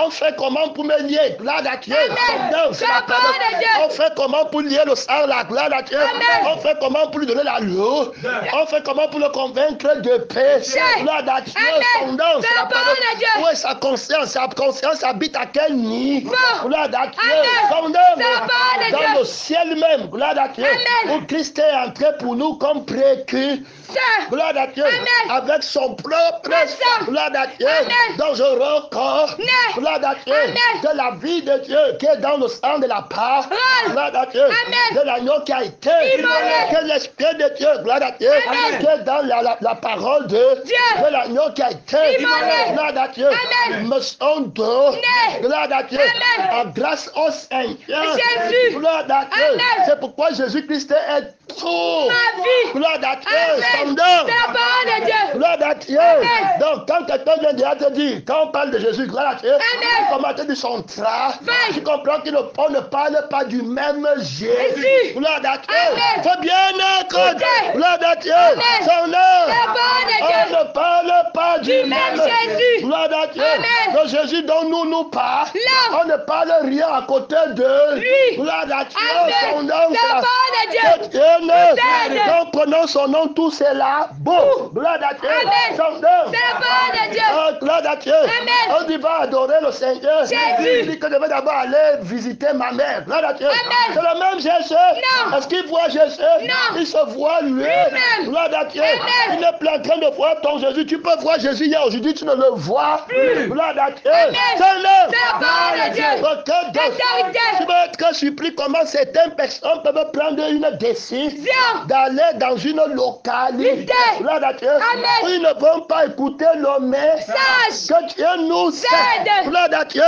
On fait comment pour me lier? Gloire à Dieu. Son nom, c'est la parole. On fait comment pour lier le sang, la gloire à Dieu. On fait comment pour lui donner la loi. On fait comment pour le convaincre de paix. Gloire à Dieu. Son nom, c'est la parole. Où est sa conscience? Sa conscience habite à quel niveau? Gloire à Dieu. Son nom, dans le ciel même. Gloire à Dieu. Où Christ est entré pour nous comme précurseur. Gloire à Dieu. Avec son propre sang. Gloire à Dieu. Dans un record. Gloire à Dieu. De la vie de Dieu qui est dans le sang de la part. Gloire à Dieu. De l'agneau qui a été. Que l'esprit de Dieu. Gloire à Dieu. Qui est dans la parole de Dieu. De l'agneau qui a été. Gloire à Dieu. Me sont donnés. Gloire à Dieu. En grâce au Seigneur. Gloire à Dieu. C'est pourquoi Jésus-Christ est tout. Gloire à Dieu. Son nom. Gloire à Dieu. Donc, quand quelqu'un vient te dire, quand on parle de Jésus, gloire à Dieu, tu commences à dire son travail. Tu comprends qu'on ne parle pas du même Jésus. Gloire à Dieu. Faut bien être. Gloire à Dieu. Son nom. On ne parle pas du même Jésus. Gloire à Dieu. Le Jésus dont nous parlons, on ne parle rien à côté de lui. Gloire à Dieu. Son nom. Dieu. Donc prenons son nom, tout c'est là. Bon, gloire à Dieu. Son nom. Gloire à Dieu. On dit va adorer le Seigneur. Il dit que je vais d'abord aller visiter ma mère. Gloire à Dieu. C'est le même Jésus. Est-ce qu'il voit Jésus? Il se voit lui. Gloire à Dieu. Il n'est plus en train de voir ton Jésus. Tu peux voir Jésus hier, aujourd'hui tu ne le vois plus. Gloire à Dieu. C'est la parole de Dieu. Tu vas être surpris comment certaines personnes peuvent prendre une décision d'aller dans une localité. Gloire à Dieu. Où ils ne vont pas écouter le message que Dieu nous aide. Gloire à Dieu.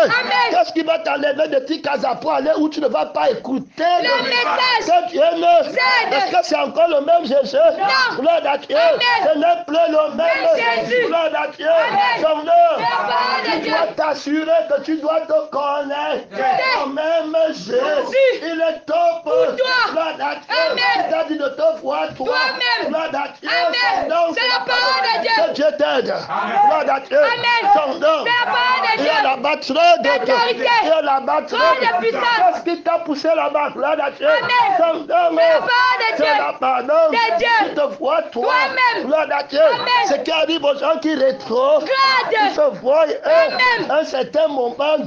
Qu'est-ce qui va t'enlever de Tikaza pour aller où tu ne vas pas écouter le message que Dieu nous aide? Est-ce que c'est encore le même Jésus? Non. Gloire à Dieu. Ce n'est plus le même Jésus. Gloire à Dieu. Son nom. Tu dois t'assurer que tu dois te connaître. Le même Jésus. Il est top. Gloire à Dieu. Il t'a dit de te voir toi. Gloire à Dieu. C'est la parole de Dieu. Dieu t'aide. Gloire à Dieu. Son nom. Et la batterie de Dieu. Et la batterie de Dieu. Qu'est-ce qui t'a poussé là-bas? Gloire à Dieu. Son nom. C'est la pardon. Tu te vois toi. Gloire à Dieu. Ce qui arrive aux gens qui rétro. Ils se voient un certain moment de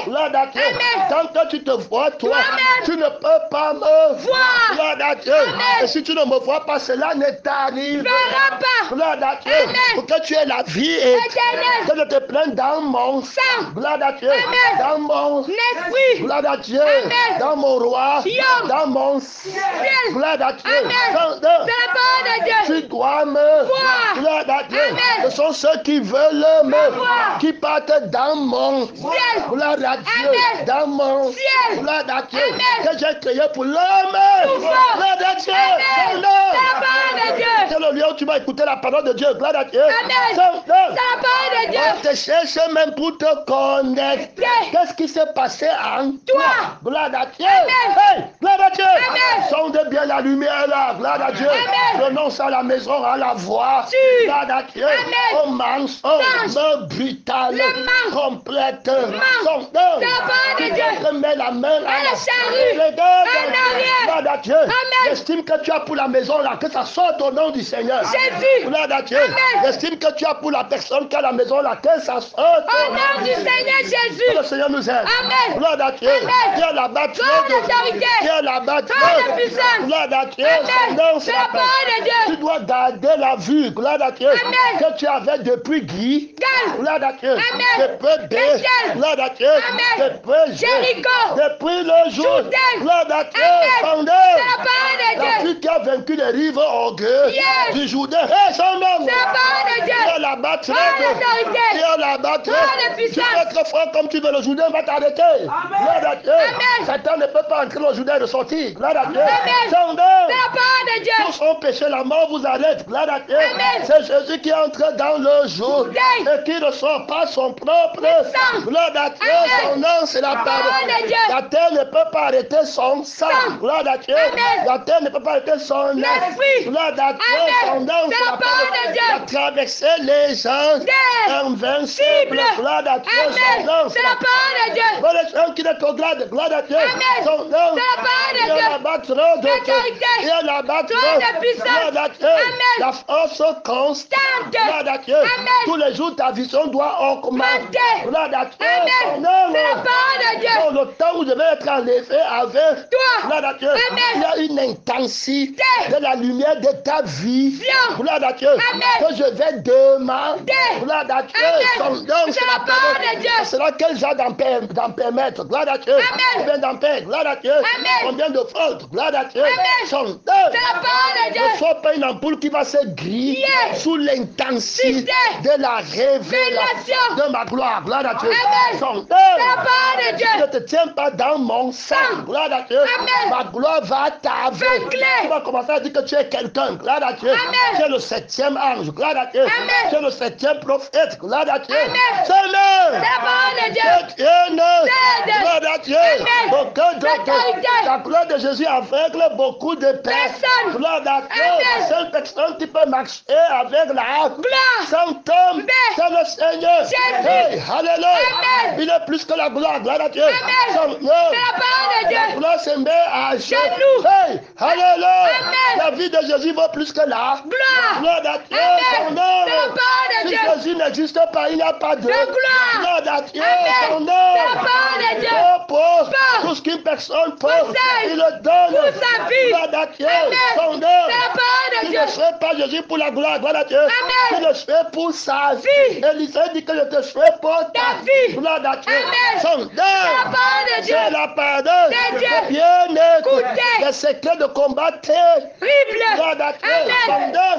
gloire à Dieu. Tant que tu te vois toi, tu ne peux pas me voir. Gloire à Dieu. Et si tu ne me vois pas, cela ne t'arrive pas. Gloire à Dieu. Pour que tu aies la vie éternelle. Que je te prenne dans mon sang. Gloire à Dieu. Dans mon esprit. Gloire à Dieu. Dans mon roi. Dans mon ciel. Gloire à Dieu. Tu dois me voir. Gloire à Dieu. Ce sont ceux qui veulent me voir. Qui partent dans mon ciel. Gloire à Dieu. Dans mon ciel. Gloire à Dieu. Que j'ai créé pour l'homme. Gloire à Dieu. C'est le lieu où tu vas écouter la parole de Dieu. Gloire à Dieu. C'est la parole de Dieu. On te cherche même pour te connaître. Qu'est-ce qui s'est passé en toi? Gloire à Dieu. Hey, gloire à Dieu. Sonde bien la lumière là. Gloire à Dieu. Renonce à la maison, à la voix. Gloire à Dieu. Au mensonge brutal. Complète. Sonde. Tu remets la main à la charrue. Gloire à Dieu. J'estime que tu as pour la maison là, que ça sorte au nom du Seigneur. Jésus. Gloire à Dieu. J'estime que tu as pour la personne qui a la maison là, que ça sorte au nom du Seigneur Jésus. Que le Seigneur nous aide. Amen. Gloire à Dieu. Viens la battre. Viens la battre. Gloire à Dieu. Non, c'est la parole de Dieu. Tu dois garder la vue. Gloire à Dieu. Que tu avais depuis Guy. Gloire à Dieu. Depuis B. Gloire à Dieu. Depuis Jéricho. Depuis le jour. Gloire à Dieu. La fille qui a vaincu les rives orgueilleuses du Jourdain. Hey, son nom. Viens la battre. Viens la battre. Tu peux être fort comme tu veux. Le Jourdain va t'arrêter. Gloire à Dieu. Satan ne peut pas entrer dans le Jourdain et le sortir. Gloire à Dieu. Son nom. Tous ont péché, la mort vous arrête. Gloire à Dieu. C'est Jésus qui entre dans le jour et qui ne sort pas son propre sang. Gloire à Dieu. Son nom, c'est la parole. La terre ne peut pas arrêter son sang. Gloire à Dieu. La terre ne peut pas arrêter son esprit. Gloire à Dieu. Son nom, c'est la parole. Il a traversé les gens invincibles. Gloire à Dieu. Son nom, c'est la parole de Dieu. Pour les gens qui ne te gradent, gloire à Dieu. Son nom, il y a la battre de Dieu. Il y a la battre de gloire à Dieu. La force constante. Gloire à Dieu. Tous les jours, ta vision doit augmenter. Gloire à Dieu. Son nom, c'est la parole de Dieu. Dans le temps où je vais être enlevé avec toi. Gloire à Dieu. Il y a une intensité de la lumière de ta vie. Gloire à Dieu. Que je vais demander. Gloire à Dieu. Son nom, c'est la parole de Dieu. C'est là quel genre d'en permettre. Gloire à Dieu. Combien d'en paix. Gloire à Dieu. Combien de fautes. Gloire à Dieu. Son nom. C'est la parole de Dieu. Ne sois pas une ampoule qui va se griller sous l'intensité de la révélation de ma gloire. Gloire à Dieu. Son nom. C'est la parole de Dieu. Je ne te tiens pas dans mon sang. Gloire à Dieu. Ma gloire va t'aveugler. Tu vas commencer à dire que tu es quelqu'un. Gloire à Dieu. Tu es le 7e ange. Gloire à Dieu. Tu es le 7e prophète. Gloire à Dieu. Seigneur. Gloire à Dieu. La gloire de Jésus aveugle beaucoup de personnes. Gloire à Dieu. La seule personne qui peut marcher avec la gloire sans tombe, c'est le Seigneur. Hey, alléluia. Il est plus que la gloire. Gloire à Dieu. La gloire se met à genoux. Hey, alléluia. La vie de Jésus vaut plus que la gloire à Dieu. Son nom. Si Jésus n'existe pas, il n'y a pas de gloire à Dieu. Son nom. Pour tout ce qu'une personne peut, il le donne. Gloire à Dieu. Son nom. Il ne serait pas Jésus pour la gloire. Gloire à Dieu. Il le serait pour sa vie. Élisée dit que je te serai pour ta vie. Gloire à Dieu. Son nom. C'est la parole de Dieu. Bien écouter les secrets de combat terribles. Gloire à Dieu. Son nom.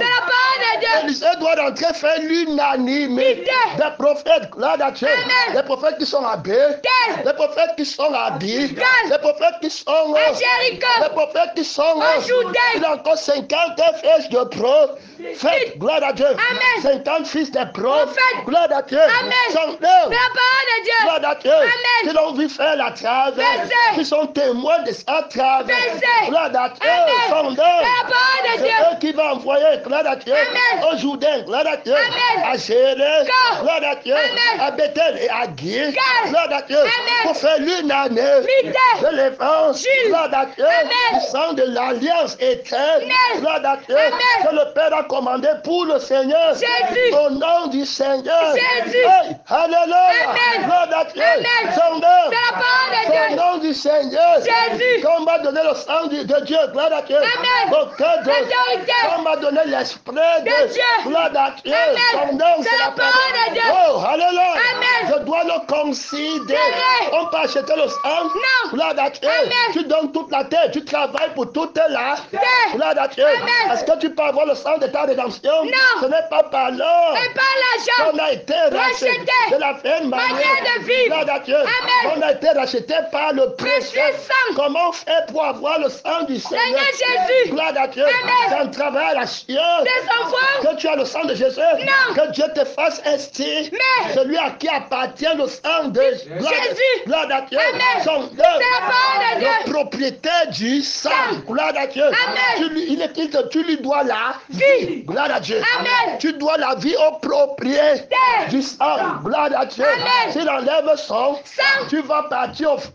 Élisée doit rentrer faire l'unanimité des prophètes. Gloire à Dieu. Les prophètes qui sont à Béthel, les prophètes qui sont à Bi, les prophètes qui sont à Jéricho, les prophètes qui sont à Jourdain. Il a encore 50 fils de prophètes. Faites, gloire à Dieu. Amen. 50 fils des prophètes, Prophètes. gloire à Dieu. Amen. Sont C'est la parole de Dieu. gloire à Dieu. Amen. Qui l'ont vu faire la travers, Versez. qui sont témoins de sa travers. Versez. Gloire à Dieu. Amen. Sont C'est la parole de c'est Dieu. eux qui vont envoyer, gloire à Dieu, Amen. au Jourdain, gloire à Dieu, Amen. à Géré, Go. gloire à Dieu, Amen. à Bethel et à Guy, Go. gloire à Dieu, Amen. pour faire l'une année Mystère. de l'évangile, Jules. gloire à Dieu, Amen. du sang de l'alliance éternelle, Amen. gloire à Dieu, Amen. que le Père a commandé pour le Seigneur, Jésus. au nom du Seigneur, Jésus. Hey, alléluia, Amen. gloire à Dieu, Amen. son nom, C'est la parole de au Dieu. nom du Seigneur, Jésus. qu'on m'a donné le sang de Dieu, gloire à Dieu, Amen. donc que Dieu, L'autorité. qu'on m'a donné l'esprit De Dieu. gloire à Dieu, Amen. son nom, C'est la parole de Dieu. Oh, alléluia, Amen. je dois le considérer, C'est vrai. on peut acheter le sang, Non. gloire à Dieu, Amen. tu donnes toute la terre, tu travailles pour toute la Terre. gloire à Dieu, Amen. est-ce que tu peux avoir le sang de ta rédemption? Non. Ce n'est pas par l'or Et par l'argent. qu'on a été racheté Racheté. de la même Manière manière de vivre. gloire à Dieu, Amen. on a été racheté par le précieux Précieux sang. comment faire pour avoir le sang du Seigneur? Seigneur Jésus. Gloire à Dieu, Amen. c'est un travail à la science Des enfants. que tu as le sang de Jésus, Non. que Dieu te fasse estimer Mais. celui à qui appartient le sang de Jésus. gloire à Dieu, Amen. son C'est la parole de Dieu. le propriétaire du sang, gloire à Dieu, Amen. tu lui dois la Vie. gloire à Dieu, Amen. tu dois la vie au propriétaire du sang, gloire à Dieu, Amen. s'il enlève son Sang. tu vas partir au feu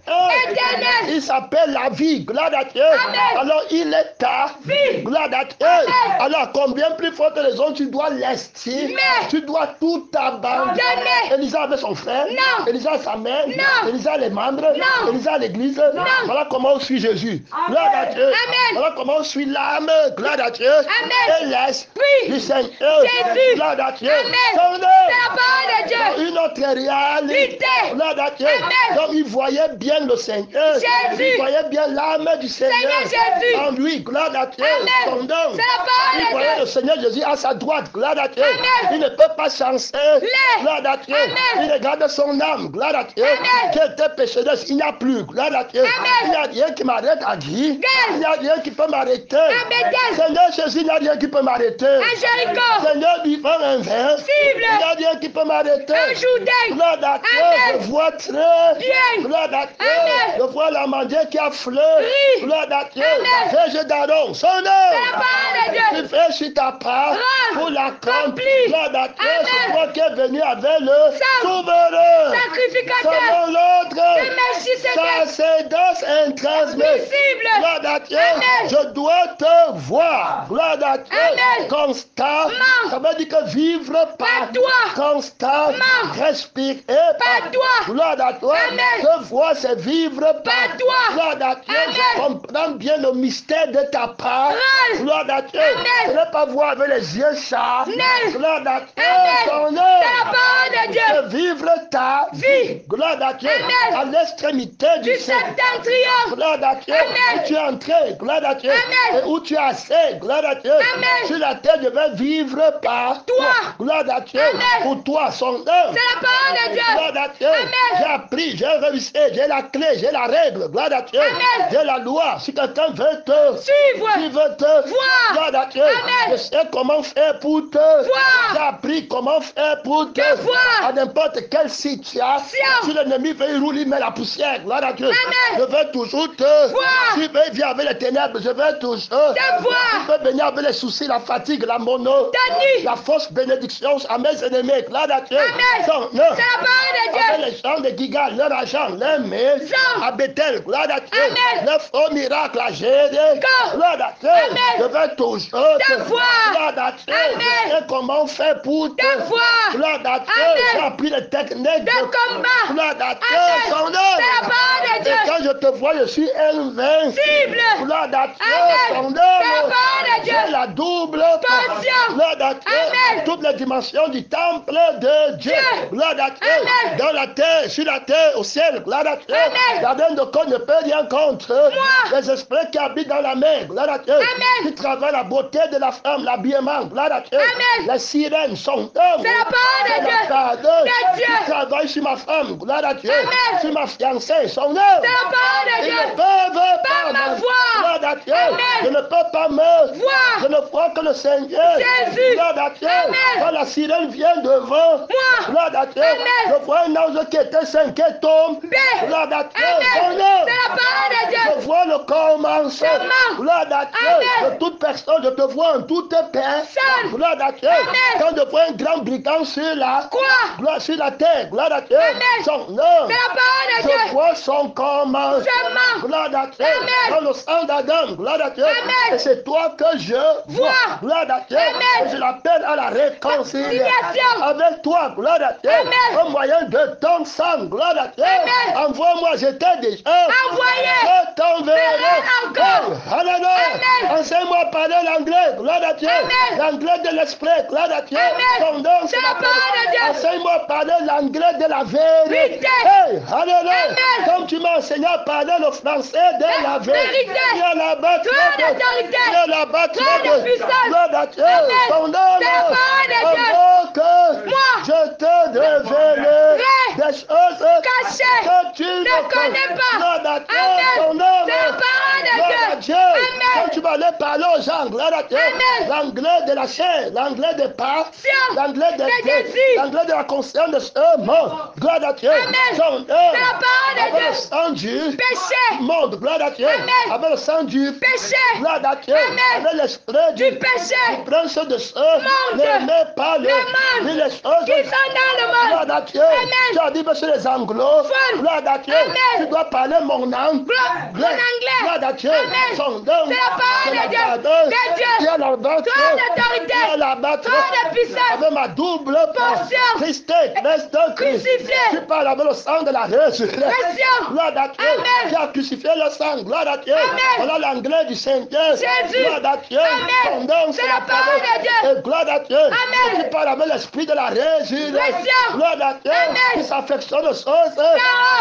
Éternel. il s'appelle la vie, gloire à Dieu, Amen. alors il est ta Vie. gloire à Dieu, Amen. alors combien plus forte raison tu dois l'estimer, Mais. tu dois tout abandonner. Donner. Élisa avait son frère, Non. Élisa a sa mère, Non. Élisa a les membres, Non. Élisa a l'église, Non. voilà comment on suit Jésus, gloire à Dieu, Amen. voilà comment on suit l'âme, gloire à Dieu, Amen. et l'esprit Oui. du Seigneur, Jésus. gloire à Dieu, Amen. son C'est nom. la parole de Dieu. Une autre réalité. Vérité. Gloire à Dieu. Amen. Donc il voyait bien le Seigneur. Jésus. Il voyait bien l'âme du Seigneur. Jésus. En lui, gloire à Dieu. Amen. Son nom. C'est la parole Il de voyait Dieu. le Seigneur Jésus à sa droite. Gloire à Dieu. Amen. Il ne peut pas chancer. Les. Gloire à Dieu. Amen. Il regarde son âme. Gloire à Dieu. Amen. Qui était pécheresse. Il n'y a plus. Gloire à Dieu. Amen. Il n'y a rien qui m'arrête à Guy. Guerre. Il n'y a rien qui peut m'arrêter. Bethel. Seigneur Jésus, il n'y a rien qui peut m'arrêter. À Jéricho. Seigneur vivant invincible. Cible. Il n'y a rien qui peut m'arrêter. Un Jourdain. Gloire à Dieu, Amen. je vois très Bien. gloire à Dieu, Amen. je vois la mendier qui a fleur. Oui. Gloire à Dieu, Amen. Verge d'Aaron, son C'est la nom. parole de Dieu. Tu fais sur ta part Rends. pour la compte. Remplis. Gloire à Dieu, Amen. c'est toi qui es venu avec le Sang. souverain. Sacrificateur. Selon l'autre, Le Melchisédek. sacerdoce intransmissible. Visible. Gloire à Dieu, Amen. je dois te voir. Gloire à Dieu, Amen. constant. Non. Ça veut dire que vivre par toi. constant, Non. respirer Par toi. Gloire à toi, Amen. te voir, c'est vivre Par toi. Gloire à Dieu, Amen. je comprends bien le mystère de ta part. Râle. Gloire à Dieu, Amen. je ne vais pas voir avec les yeux chats. Non. Gloire à Dieu, Amen. ton nom. C'est la parole de Dieu. De vivre ta Vie. Gloire à Dieu, Amen. à l'extrémité du Du septentrion. Gloire à Dieu, Amen. où tu es entré, gloire à Dieu, Amen. et où tu es assez, gloire à Dieu, Amen. sur la terre, je vais vivre par Toi. gloire à Dieu, Amen. pour toi, son nom. C'est la parole de Dieu. Gloire à Dieu, Amen. j'ai appris, j'ai réussi, j'ai la clé, j'ai la règle, gloire à Dieu, Amen. j'ai la loi, si quelqu'un veut te Suivre. qui veut te Voir. gloire à Dieu, Amen. je sais comment faire pour te Voir. j'ai appris comment faire pour te voir. à n'importe quelle situation, si l'ennemi veut il roule, il met la poussière, gloire à Dieu, Amen. je veux toujours te Voir. si veut vient avec les ténèbres, je veux toujours Te voir. tu peux venir avec les soucis, la fatigue, la mono, Tenue. la fausse bénédiction à mes ennemis, gloire à Dieu. Amen. Donc, non. C'est la parole de Dieu. Avec les gens de Giga, leur argent, leur maison, à Bethel, gloire à Dieu. Amen. Le faux miracle à Gédé, Go. gloire à Dieu. Amen. Je veux toujours Te voir. gloire à Dieu. Amen. Je sais comment faire pour Te voir. gloire à Dieu. Amen. J'ai appris les techniques De combat. gloire à Dieu. Amen. Son nom. C'est la parole de Dieu. Et quand je te vois, je suis invincible. Cible. Gloire à Dieu. Amen. Son nom. C'est la parole de Dieu. J'ai la double Portion. gloire à Dieu. Amen. Toutes les dimensions du temple de Dieu. Dieu. Gloire à Dieu. Amen. Dans la terre, sur la terre, au ciel. Gloire à Dieu. Amen. La reine de corps ne peut rien contre les esprits qui habitent dans la mer. Gloire à Dieu. Amen. Qui travaillent la beauté de la femme, l'habillement. Gloire à Dieu. Amen. Les sirènes sont C'est la parole de Dieu. De Dieu. Qui travaillent sur ma femme. Gloire à Dieu. Amen. Sur ma fiancée. Son nom. C'est la parole de Ils Dieu. ne peuvent Par ma foi. Gloire à Dieu. Amen. Je ne peux pas me Voir. Je ne crois que le Seigneur. Jésus. Gloire à Dieu. Amen. Quand la sirène vient devant, Moi. gloire à Dieu. Amen. Je vois un ange qui était cinquième tombe. B. Gloire à Dieu. Amen. Seigneur. C'est la parole de Dieu. Je vois le commencement. Comment? Gloire à Dieu. Amen. De toute personne, je te vois en toute paix. Seul. Gloire à Dieu. Amen. Quand je vois un grand brigand sur la Quoi? gloire sur la terre, gloire à Dieu. Amen. Son nom. C'est la parole de Je Dieu. vois son commencement. Seulement. Gloire à Dieu. Amen. Dans le sang d'Adam. Gloire à Dieu. Amen. Et c'est toi que je vois. Gloire à Dieu. Amen. Et je l'appelle à la réconciliation Réconciliation. avec toi. Gloire à Dieu. Amen. Au moyen de ton sang. Gloire à Dieu. Amen. Envoie-moi, j'étais déjà. Envoyé. Je t'enverrai. Verrai encore. Oh, alléluia. Amen. Enseigne-moi à parler l'anglais. Gloire à Dieu. Amen. L'anglais de l'esprit. Gloire à Dieu. Amen. Ton nom, C'est la parole de Dieu. Enseigne-moi à parler l'anglais de la vérité. Vérité. Hey, alléluia. Amen. Comme tu m'as enseigné à parler le français de la vérité. Vérité. Viens là-bas. Toi d'autorité. Viens là-bas. Toi de puissance. Gloire à Dieu. Amen. Ton nom. C'est la parole de Dieu. Avant que Moi. je te révèle des choses Cachées. que tu Ne connais pas. Gloire à Dieu. Amen. Ton nom. C'est la parole de Gloire à Dieu. Dieu. Amen. Quand tu vas aller parler aux gens, gloire à Dieu. Amen. L'anglais de la chair, l'anglais des pas, Science. l'anglais des Des dieux, désirs. l'anglais de la conscience de ce monde. Gloire à Dieu. Amen. Son nom. C'est la parole de Avec le Dieu. sang du Péché. monde. Gloire à Dieu. Amen. Avec le sang du Péché. gloire à Dieu. Amen. Avec l'esprit Du péché. prince de ce Monde. n'aimez pas le monde. ni les choses Qui sont dans le monde. gloire à Dieu. Amen. Tu as dit monsieur les anglos. Folle. Gloire à Dieu. Amen. Tu dois parler mon langue. Mon anglais. Gloire à Dieu. Amen. Son nom. C'est la parole de Dieu. De Dieu. Qui a la battre. Toi d'autorité. Qui a la battre. Toi de puissance. Avec ma double Portion. Christ, reste Christ. Crucifié. Tu parles avec le sang de la résurrection. Résurrection. Gloire à Dieu. Amen. Qui a crucifié le sang. Gloire à Dieu. Amen. Voilà l'anglais du Seigneur. Jésus. Gloire à Dieu. Amen. Son nom, C'est la parole de Dieu. Et gloire à Dieu. Amen. Tu parles avec l'esprit de la résurrection. Résurrection. Gloire à Dieu. Amen. Qui s'affectionne aux choses.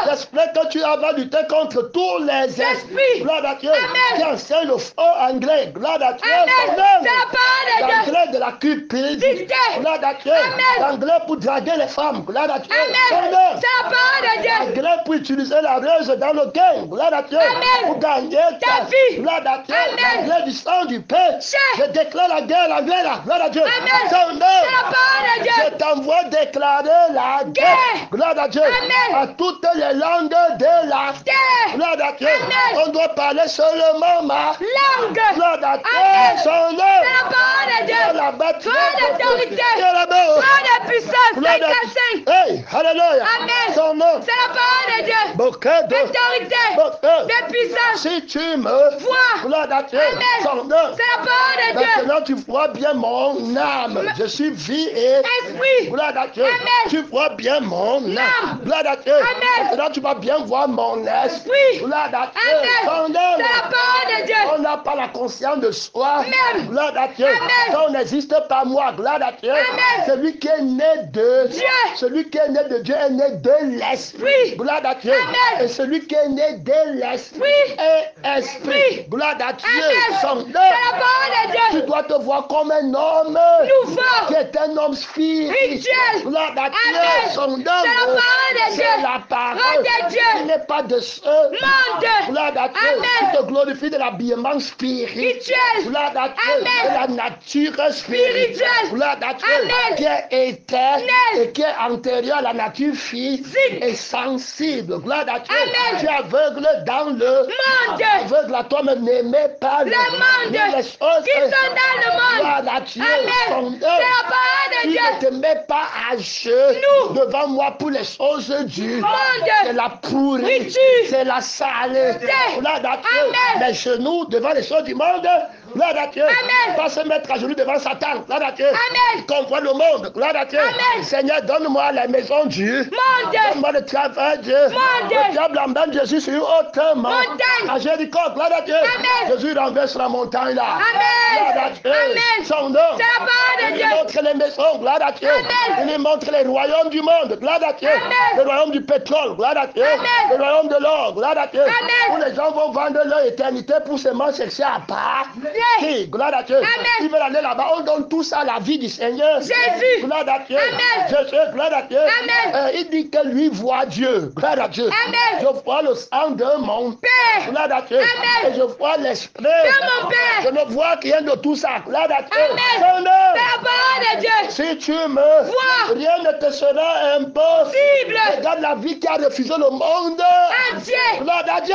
L'esprit que tu as va lutter contre tous les esprits. Gloire à Dieu. Amen. Qui enseigne le faux anglais. Gloire à Dieu. Amen. Son nom. C'est la parole de Dieu. L'anglais de la cupidité. Dictée. Gloire à Dieu. Amen. L'anglais pour draguer les femmes. Gloire à Dieu. Son Amen. nom. C'est la parole de Dieu. L'anglais pour utiliser la ruse dans le game. Gloire à Dieu. Amen. Pour gagner Ta vie. Gloire à Dieu. Amen. L'anglais du sang du paix. Je déclare la guerre, l'anglais là. Gloire à Dieu. Amen. Son nom. C'est la parole de Dieu. Je t'envoie déclarer la guerre. Guerre. Gloire à Dieu. Amen. À toutes les langues de la Terre. Gloire à Dieu. Amen. On doit parler seulement ma Langue. gloire à Dieu. Amen. Son nom. C'est la parole de Dieu. La bataille. Toi d'autorité. Là-bas. Toi de puissance. Gloire à 55. Dieu. Hey, alléluia. Amen. Son nom. C'est la parole de Dieu. Beaucoup de D'autorité. De puissance. Si tu me Vois. gloire à Dieu. Amen. Son nom. C'est la parole de Dieu. Maintenant, tu vois bien mon âme. Je suis vie et Esprit. gloire à Dieu. Amen. Tu vois bien mon âme. Gloire à Dieu. Amen. Maintenant, tu vas bien voir mon esprit. Oui. Gloire à Dieu. Amen. Son C'est nom. la parole de Dieu. On n'a pas la conscience de soi. Amen. Gloire à Dieu. Amen. Ça, on n'existe pas moi. Gloire à Dieu. Amen. Celui qui est né de Dieu. Celui qui est né de Dieu est né de l'esprit. Gloire à Dieu. Amen. Et celui qui est né de l'esprit Oui. est esprit. Oui. Gloire à Dieu. Amen. Son C'est la parole de tu Dieu. dois te voir comme un homme Nouveau. qui est un homme spirituel. Spirituel. Gloire à Dieu. Amen. Son nom. C'est la parole de Dieu. C'est la parole de Dieu. Il n'est pas de ce Monde. Gloire à Dieu. Amen. Tu te glorifies de l'habillement spirituel. Spirituel. Gloire à Dieu. Amen. De la nature spirituelle. Spirituel. Gloire à Dieu. Amen. Qui est éternelle Amen. et qui est antérieur à la nature physique Physique. et sensible. Gloire à Dieu. Amen. Tu es aveugle dans le Monde. aveugle à toi, mais n'aimez pas Le monde. ni les choses Qui sont dans le monde. Gloire à Dieu. Amen. Son C'est la parole de tu Dieu. ne te mets pas à genoux Nous. devant moi pour les choses du Monde. C'est la pourriture. Pourriture. C'est la saleté. Gloire à Dieu. Amen. Les genoux devant les choses du monde. Gloire à Dieu. Amen. Pas se mettre à genoux devant Satan. Gloire à Dieu. Amen. Qu'on voit le monde. Gloire à Dieu. Amen. Seigneur, donne-moi la maison Dieu. Monde. Donne-moi le travail Dieu. Monde. Le diable emmène Jésus sur une haute Montagne. à Jéricho. Gloire à Dieu. Amen. Jésus renverse la montagne là. Amen. Gloire à Dieu. Amen. Son nom. C'est la parole de Il Dieu. montre les maisons. Gloire à Dieu. Amen. Il montre les royaumes du monde. Gloire à Dieu. Amen. Le royaume du pétrole. Gloire à Dieu. Amen. Le royaume de l'or. Gloire à Dieu. Amen. où les gens vont vendre leur éternité pour seulement chercher à part. Qui? Gloire à Dieu. Ils veulent aller là-bas. On donne tout ça à la vie du Seigneur. Jésus. Gloire à Dieu. Jésus, gloire à Dieu. Il dit que lui voit Dieu. Gloire à Dieu. Je vois le sang de mon Père. Gloire à Dieu. Et je vois l'esprit. De mon Père. Je ne vois rien de tout ça. Gloire à Dieu. C'est la parole de Dieu. Si tu me Vois. rien ne te sera impossible. Regarde la vie qui a refusé le monde. Entier. Gloire à Dieu.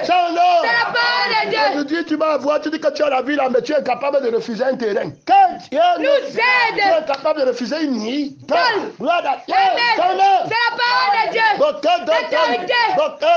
Son nom. C'est la parole de Dieu. Je dis, tu vas voir, tu dis que tu as la vie là, mais tu es capable de refuser un terrain. Quand Dieu Nous aide. tu es capable de refuser une nuit. Gloire à Dieu. Son Amen. nom. C'est la parole de Dieu. L'autorité.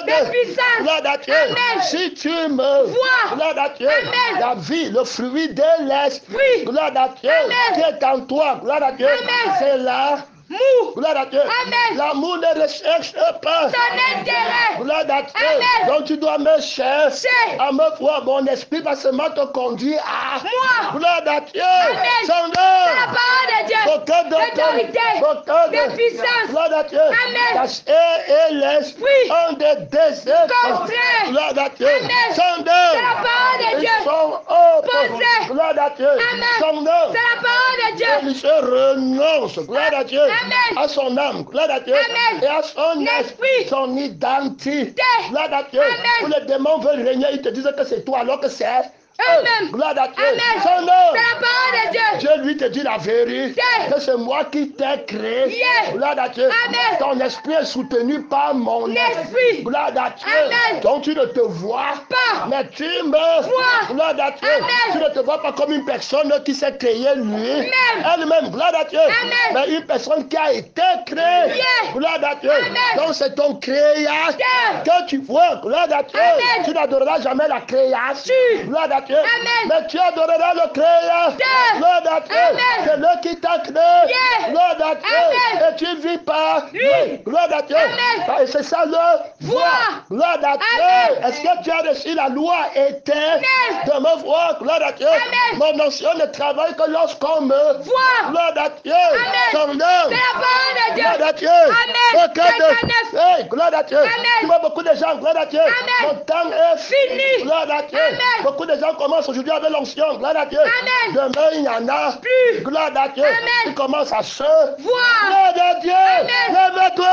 De puissance. Gloire à Dieu. Amen. Si tu me Vois. gloire à Dieu. Amen. La vie, le fruit de l'esprit. Oui. Gloire à Dieu. Amen. Qui est en toi. Gloire à Dieu. Amen. C'est là. Mou. Gloire à Dieu. Amen. L'amour ne recherche pas. Ton intérêt. Gloire à Dieu. Amen. Donc tu dois me chercher. C'est. À me voir. Mon esprit va seulement te conduire à. Moi. Gloire à Dieu. Amen. Son C'est la nom. parole de Dieu. L'autorité. De puissance. Gloire à Dieu. Amen. La chair et l'esprit Oui. ont des désirs. Contraire. Gloire à Dieu. Amen. Son C'est la nom. parole de Ils Dieu. sont opposés. Posés. Gloire à Dieu. Amen. Son nom. C'est la parole de Dieu. Il se renonce, gloire à Dieu, Amen. à son âme, gloire à Dieu, Amen. et à son esprit, Esprit. son identité, Té. gloire à Dieu. Amen. Où les démons veulent régner, ils te disent que c'est toi, alors que c'est Amen. gloire à Dieu. Amen. Son nom. C'est la parole de Dieu. Dieu lui te dit la vérité, Té. que c'est moi qui t'ai créé. Yeah. Gloire à Dieu. Amen. Ton esprit est soutenu par mon Esprit. Gloire à Dieu. Amen. Donc tu ne te vois Pas. mais tu me Vois. gloire à Dieu. Amen. Tu ne te vois pas comme une personne qui s'est créée lui. Elle-même, gloire à Dieu. Amen. Mais une personne qui a été créée. Yeah. Gloire à Dieu. Amen. Donc c'est ton créateur que tu vois. Gloire à Dieu. Amen. Tu n'adoreras jamais la création. Gloire à Dieu. Amen. Mais tu adoreras le créateur. Gloire à Dieu. Amen. C'est lui qui t'a créé. Yeah. Gloire à Dieu. Amen. Et tu vis par Lui. gloire à Dieu. Amen. Et c'est ça le Vois. Gloire à Dieu. Amen. Est-ce que tu as reçu la loi éternelle de me voir? Gloire à Dieu. Amen. Mon ancien ne travaille que lorsqu'on me Vois. gloire à Dieu. Amen. Son nom. C'est la parole de Dieu. Gloire à Dieu. Amen. Aucun de- Amen. Hey, gloire à Dieu. Amen. Tu vois beaucoup de gens, gloire à Dieu. Amen. Mon temps est Fini. Gloire à Dieu. Amen. Beaucoup de gens commencent aujourd'hui avec l'onction. Gloire à Dieu. Amen. Demain, il y en a Plus. Gloire à Dieu. Amen. Ils commencent à se Vois. Gloire à Dieu. Amen. Lève-toi.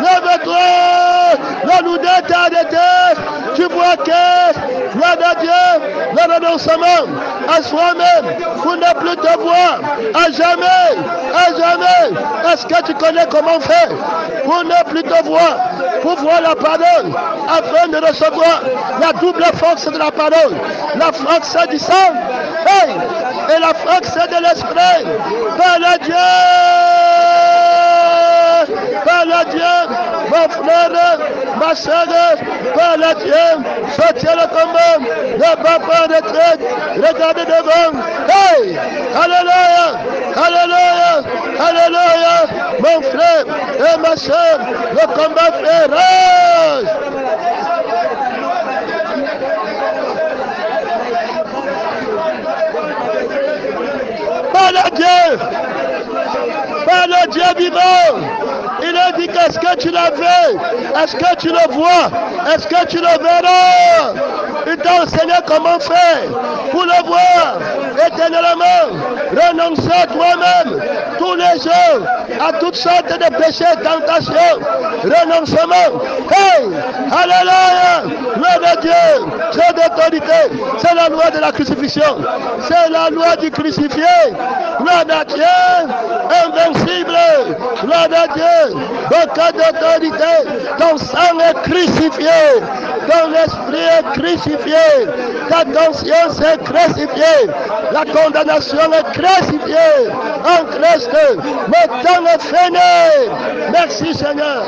Lève-toi. La lourdeur est arrêtée. Tu vois que, gloire à Dieu, le renoncement à soi-même pour ne plus te voir à jamais. À jamais. Est-ce que tu connais comment faire pour ne plus te voir, pour voir la parole, afin de recevoir la double force de la parole, la force du sang, hey, et la force de l'esprit. Par le Dieu. Par le Dieu, mon frère, ma soeur, par le Dieu, sortir le combat, ne pas prendre retraite, regardez devant, hey, alléluia, alléluia, alléluia, mon frère et ma soeur, le combat féroce. Par le Dieu, par le Dieu vivant. Il a dit qu'est-ce que tu l'as vu? Est-ce que tu le vois? Est-ce que tu le verras? Il t'a enseigné comment faire pour le voir éternellement. Renoncer à toi-même tous les jours à toutes sortes de péchés et tentations. Renoncement. Hey! Alléluia! Loi de Dieu, c'est d'autorité. C'est la loi de la crucifixion. C'est la loi du crucifié. Loi de Dieu, invincible. Loi de Dieu, aucun d'autorité. Ton sang est crucifié. Ton esprit est crucifié. Ta conscience est crucifiée. La condamnation est crucifiée en Christ. Le temps est fini. Merci Seigneur.